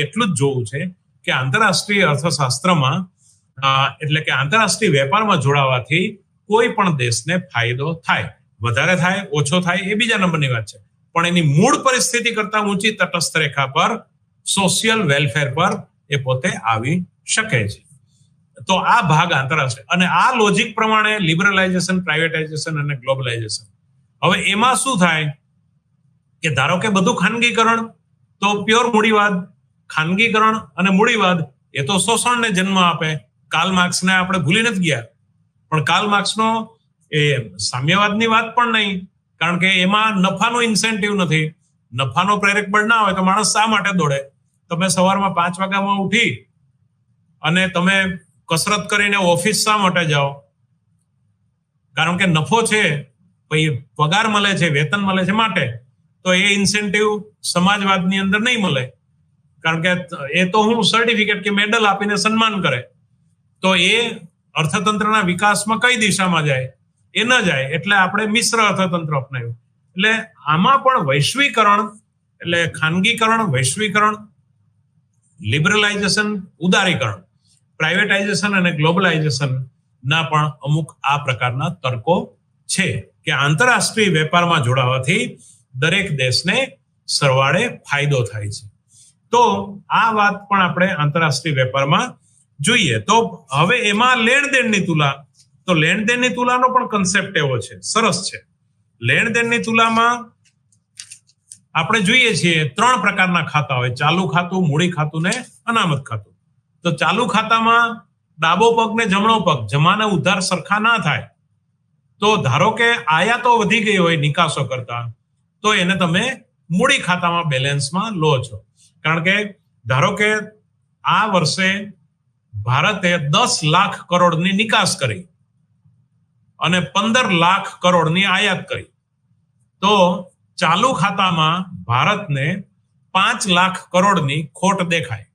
એટલું જ જોવું છે કે આંતરરાષ્ટ્રીય અર્થશાસ્ત્રમાં એટલે કે આંતરરાષ્ટ્રીય વેપારમાં જોડાવાથી કોઈ પણ દેશને ફાયદો થાય, વધારે થાય ઓછો થાય એ બીજા નંબરની વાત છે, પણ એની મૂળ પરિસ્થિતિ કરતા ઊંચી તટસ્થ રેખા પર સોશિયલ વેલફેર પર એ પોતે આવી શકે છે. તો આ ભાગ આંતરરાષ્ટ્રીય, અને આ લોજિક પ્રમાણે લિબરલાઇઝેશન, પ્રાઇવેટાઇઝેશન અને ગ્લોબલાઇઝેશન. હવે એમાં શું થાય કે ધારો કે બધું ખાનગીકરણ, તો પ્યોર મૂડીવાદ, ખાનગીકરણ અને મૂડીવાદ એ તો શોષણને જન્મ આપે. કાર્લ માર્ક્સને આપણે ભૂલી નથી ગયા, પણ કાર્લ માર્ક્સનો એ સામ્યવાદની વાત પણ નહીં, કારણ કે એમાં નફાનો ઇન્સેન્ટિવ નથી. નફાનો પ્રેરક બળ ના હોય તો માણસ શા માટે દોડે? તમે સવારમાં 5 વાગ્યામાં ઉઠી અને તમે કસરત કરીને ઓફિસ શા માટે જાઓ? કારણ કે નફો છે, પગાર મળે છે, વેતન મળે છે માટે. તો એ ઇન્સેન્ટિવ સમાજવાદની અંદર નહીં મળે, કારણ કે એ તો હું સર્ટિફિકેટ કે મેડલ આપીને સન્માન કરે. તો એ અર્થતંત્રના વિકાસમાં કઈ દિશામાં જાય? એ ન જાય. એટલે આપણે મિશ્ર અર્થતંત્ર અપનાવ્યું. એટલે આમાં પણ વૈશ્વિકરણ એટલે ખાનગીકરણ, વૈશ્વિકરણ, લિબરલાઇઝેશન, ઉદારીકરણ, પ્રાઇવેટાઇઝેશન અને ગ્લોબલાઇઝેશન ના પણ અમુક આ પ્રકારના તર્કો છે કે આંતરરાષ્ટ્રીય વેપારમાં જોડાવાથી દરેક દેશને સરવાળે ફાયદો થાય છે. તો આ વાત પણ આપણે આંતરરાષ્ટ્રીય વેપારમાં જોઈએ. તો હવે એમાં લેણદેણની તુલા, તો લેણદેણની તુલાનો પણ કન્સેપ્ટ એવો છે, સરસ છે. લેણદેણની તુલામાં આપણે જોઈએ છીએ 3 પ્રકારના ખાતા હોય, ચાલુ ખાતું, મૂડી ખાતું ને અનામત ખાતું. તો ચાલુ ખાતામાં ડાબો પગ ને જમણો પગ, જમા ને ઉધાર સરખા ના થાય. તો ધારો કે આયાતો વધી ગઈ હોય નિકાસો કરતા, તો એને તમે મૂડી ખાતામાં બેલેન્સમાં લો છો. કારણ કે ધારો કે આ વર્ષે ભારતે 10 લાખ કરોડની નિકાસ કરી અને 15 લાખ કરોડની આયાત કરી. તો ચાલુ ખાતામાં ભારતને 5 લાખ કરોડની ખોટ દેખાય.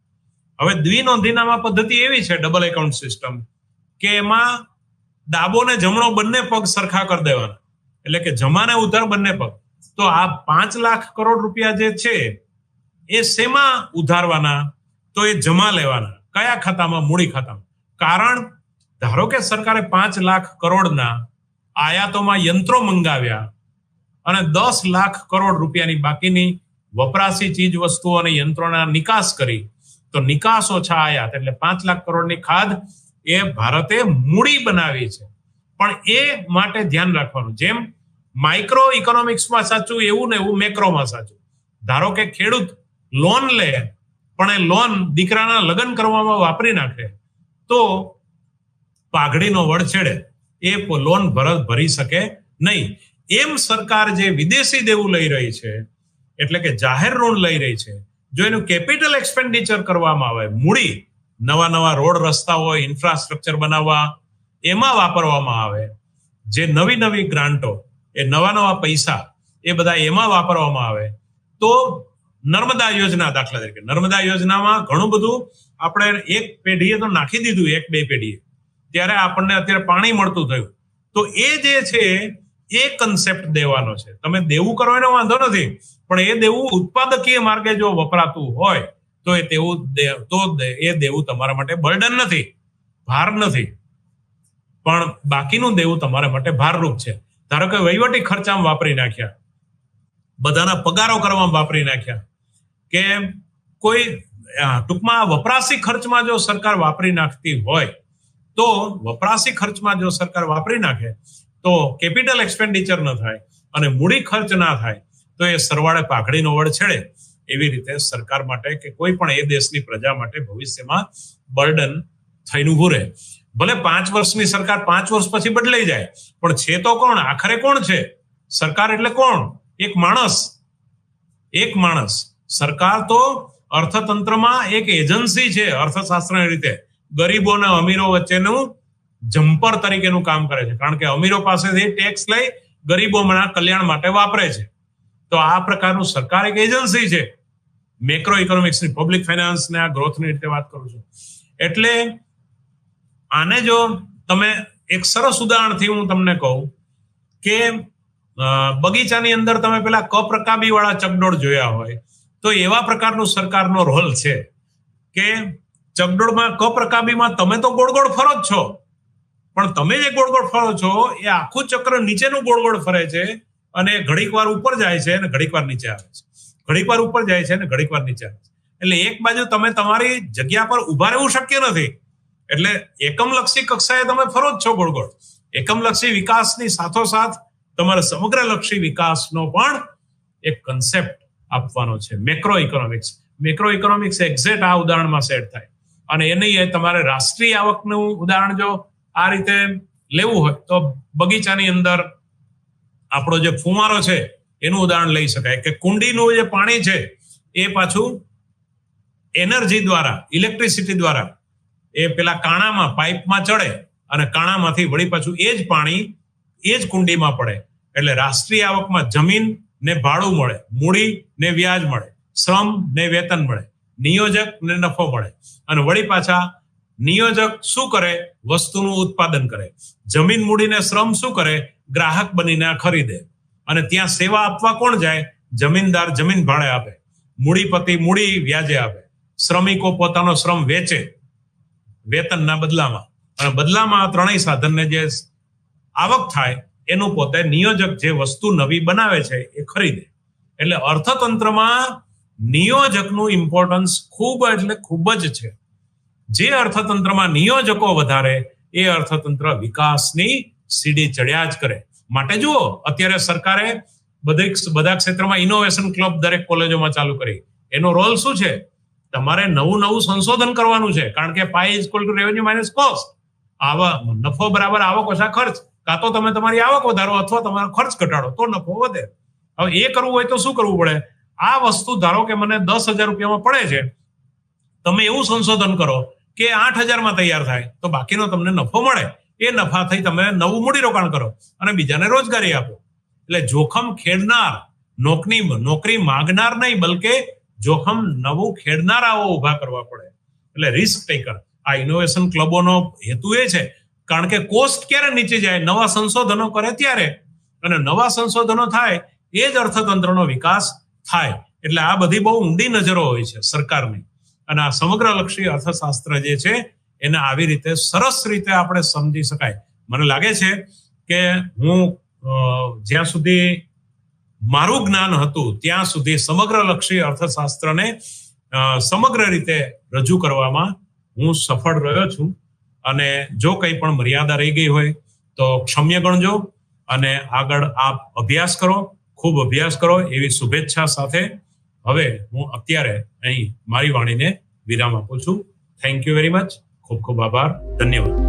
હવે દ્વિનોંધીનામા પદ્ધતિ એવી છે, ડબલ એકાઉન્ટ સિસ્ટમ, કે એમાં ડાબો ને જમણો બંને પગ સરખા કરી દેવાના, એટલે કે જમા ને ઉધાર બંને પગ. તો આ 5 લાખ કરોડ રૂપિયા જે છે એ શેમાં ઉધારવાના? તો એ જમા લેવાના. કયા ખાતામાં? મૂડી ખાતામાં. કારણ ધારો કે સરકારે 5 લાખ કરોડના આયાતોમાં યંત્રો મંગાવ્યા અને 10 લાખ કરોડ રૂપિયાની બાકીની વપરાશી ચીજ વસ્તુઓ અને યંત્રોના નિકાસ કરી, તો નિકાસ ઓછા આયાત એટલે 5 લાખ કરોડની ખાધ એ ભારતે મૂડી બનાવી છે. પણ એ માટે ધ્યાન રાખવાનું, જેમ માઇક્રો ઇકોનોમિક્સમાં સાચું એવું ને એવું મેક્રોમાં સાચું. ધારો કે ખેડૂત લોન લે પણ એ લોન દીકરાના લગ્ન કરવામાં વાપરી નાખે તો પાઘડીનો વડ છેડે, એ લોન ભરી શકે નહીં. એમ સરકાર જે વિદેશી દેવું લઈ રહી છે, એટલે કે જાહેર ઋણ લઈ રહી છે, જો એનું કેપિટલ એક્સપેન્ડિચર કરવામાં આવે, મૂડી નવા રોડ રસ્તા હોય, ઇન્ફ્રાસ્ટ્રક્ચર બનાવવા, એમાં વાપરવામાં આવે, જે નવી ગ્રાન્ટો, એ નવા પૈસા એ બધા એમાં વાપરવામાં આવે, તો નર્મદા યોજના દાખલા તરીકે, નર્મદા યોજનામાં ઘણું બધું આપણે એક પેઢીએ તો નાખી દીધું, 1-2 પેઢીએ, ત્યારે આપણને અત્યારે પાણી મળતું થયું. તો એ જે છે એ કન્સેપ્ટ દેવાનો છે. તમે દેવું કરો એનો વાંધો નથી, પણ એ દેવું ઉત્પાદકીય માર્ગે જો વપરાતું હોય તો એ દેવું તમારા માટે બર્ડન નથી, ભાર નથી, પણ બાકીનું દેવું તમારા માટે ભારરૂપ છે. ધારો કે વહીવટી ખર્ચામાં વાપરી નાખ્યા, બધાના પગારો કરવામાં વાપરી નાખ્યા, કે કોઈ ટૂંકમાં વપરાશી ખર્ચમાં જો સરકાર વાપરી નાખતી હોય, તો વપરાશી ખર્ચમાં જો સરકાર વાપરી નાખે તો કેપિટલ એક્સપેન્ડિચર ન થાય અને મૂડી ખર્ચ ના થાય, તો એ સરવાળે પાઘડીનો વડ છેડે. એવી રીતે સરકાર માટે કે કોઈ પણ એ દેશની પ્રજા માટે ભવિષ્યમાં બર્ડન થઈને ઉભું રહે. ભલે 5 વર્ષની સરકાર 5 વર્ષ પછી બદલાઈ જાય, પણ છે તો કોણ? આખરે કોણ છે? સરકાર એટલે કોણ? એક માણસ. સરકાર તો અર્થતંત્રમાં એક એજન્સી છે. અર્થશાસ્ત્રની રીતે ગરીબો અને અમીરો વચ્ચેનું જમ્પર તરીકેનું કામ કરે છે, કારણ કે અમીરો પાસેથી ટેક્સ લઈ ગરીબોના કલ્યાણ માટે વાપરે છે. તો આ પ્રકારનું સરકાર એક એજન્સી છે. મેક્રો ઇકોનોમિક્સની, પબ્લિક ફાઇનાન્સ ને આ ગ્રોથની રીતે વાત કરું છું. એટલે આને જો તમે એક સરસ ઉદાહરણથી હું તમને કહું કે બગીચાની અંદર તમે પેલા કપ્રકાબી વાળા ચકડોળ જોયા હોય, તો એવા પ્રકારનો સરકારનો રોલ છે કે ચકડોળમાં, કપ્રકાબીમાં તમે તો ગોળ ગોળ ફરો જ છો, પણ તમે જે ગોળ ગોળ ફરો છો એ આખું ચક્ર નીચેનું ગોળ ગોળ ફરે છે, અને ઘડીક વાર ઉપર જાય છે અને ઘડીક વાર નીચે આવે છે, ઘડીક વાર ઉપર જાય છે અને ઘડીક વાર નીચે આવે છે. એટલે એક બાજુ તમે તમારી જગ્યા પર ઉભા રહેવું શક્ય નથી, એટલે એકમલક્ષી કક્ષાએ તમે ફરો જ છો ગોળ ગોળ. એકમલક્ષી વિકાસની સાથોસાથ તમારે સમગ્રલક્ષી વિકાસનો પણ એક કન્સેપ્ટ આપવાનો છે. મેક્રો ઇકોનોમિક્સ એક્ઝેક્ટ આ ઉદાહરણમાં સેટ થાય. અને એની તમારે રાષ્ટ્રીય આવકનું ઉદાહરણ જો આ રીતે લેવું હોય તો બગીચાની અંદર આપણો જે ફુવારો છે એનું ઉદાહરણ લઈ શકાય, કે કુંડીનું જે પાણી છે એ પાછું એનર્જી દ્વારા, ઇલેક્ટ્રિસિટી દ્વારા એ પેલા કાણામાં, પાઇપમાં ચડે અને કાણામાંથી વળી પાછું એ જ પાણી એ જ કુંડીમાં પડે. એટલે રાષ્ટ્રીય આવકમાં જમીન ને ભાડું મળે, મૂડી ને વ્યાજ મળે, શ્રમ ને વેતન મળે, નિયોજક ને નફો મળે. અને વળી પાછા નિયોજક શું કરે? વસ્તુનું ઉત્પાદન કરે. જમીન, મૂડી ને શ્રમ શું કરે? ગ્રાહક બનીને ખરીદે. અને ત્યાં સેવા આપવા કોણ જાય? જમીનદાર જમીન ભાડે આપે, મૂડીપતિ મૂડી વ્યાજે આપે, શ્રમિકો પોતાનો શ્રમ વેચે વેતનના બદલામાં, અને બદલામાં ત્રણેય સાધનને જે આવક થાય એનું પોતે નિયોજક જે વસ્તુ નવી બનાવે છે એ ખરીદે. એટલે અર્થતંત્રમાં નિયોજકનું ઇમ્પોર્ટન્સ ખૂબ જ છે. જે અર્થતંત્રમાં નિયોજકો વધારે એ અર્થતંત્ર વિકાસની સીડી ચડ્યા જ કરે. માટે જુઓ, અત્યારે સરકારે બધા ક્ષેત્રમાં ઇનોવેશન ક્લબ દરેક કોલેજોમાં ચાલુ કરી. એનો રોલ શું છે? તમારે નવું સંશોધન કરવાનું છે, કારણ કે પાઈ is equal to revenue minus cost. નફો બરાબર આવક ઓછા ખર્ચ. કાં તો તમે તમારી આવક વધારો અથવા તમારો ખર્ચ ઘટાડો તો નફો વધે. હવે એ કરવું હોય તો શું કરવું પડે? આ વસ્તુ ધારો કે મને 10,000 રૂપિયામાં પડે છે, તમે એવું સંશોધન કરો કે 8,000માં તૈયાર થાય, તો બાકીનો તમને નફો મળે. એ નફાથી તમે નવું મૂડીરોકાણ કરો અને બીજાને રોજગારી આપો. એટલે જોખમ ખેડનાર, નોકરી માંગનાર નહીં, બલકે જોખમ નવું ખેડનારાઓ ઉભા કરવા પડે. એટલે રિસ્ક ટેકર. આ ઇનોવેશન ક્લબોનો હેતુ એ છે, કારણ કે કોસ્ટ ક્યારે નીચે જાય? નવા સંશોધનો કરે ત્યારે. અને નવા સંશોધનો થાય એ જ અર્થતંત્રનો વિકાસ થાય. એટલે આ બધી બહુ ઊંડી નજરો હોય છે સરકારની. અને આ સમગ્રલક્ષી અર્થશાસ્ત્ર જે છે એને આવી રીતે સરસ રીતે આપણે સમજી શકાય. મને લાગે છે કે હું જ્યાં સુધી મારું જ્ઞાન હતું ત્યાં સુધી સમગ્રલક્ષી અર્થશાસ્ત્રને સમગ્ર રીતે રજૂ કરવામાં હું સફળ રહ્યો છું. અને જો કંઈ પણ મર્યાદા રહી ગઈ હોય તો ક્ષમ્ય ગણજો. અને આગળ આપ અભ્યાસ કરો, ખૂબ અભ્યાસ કરો એવી શુભેચ્છા સાથે હવે હું અત્યારે અહીં મારી વાણીને વિરામ આપું છું. Thank you very much. ખૂબ ખૂબ આભાર. ધન્યવાદ.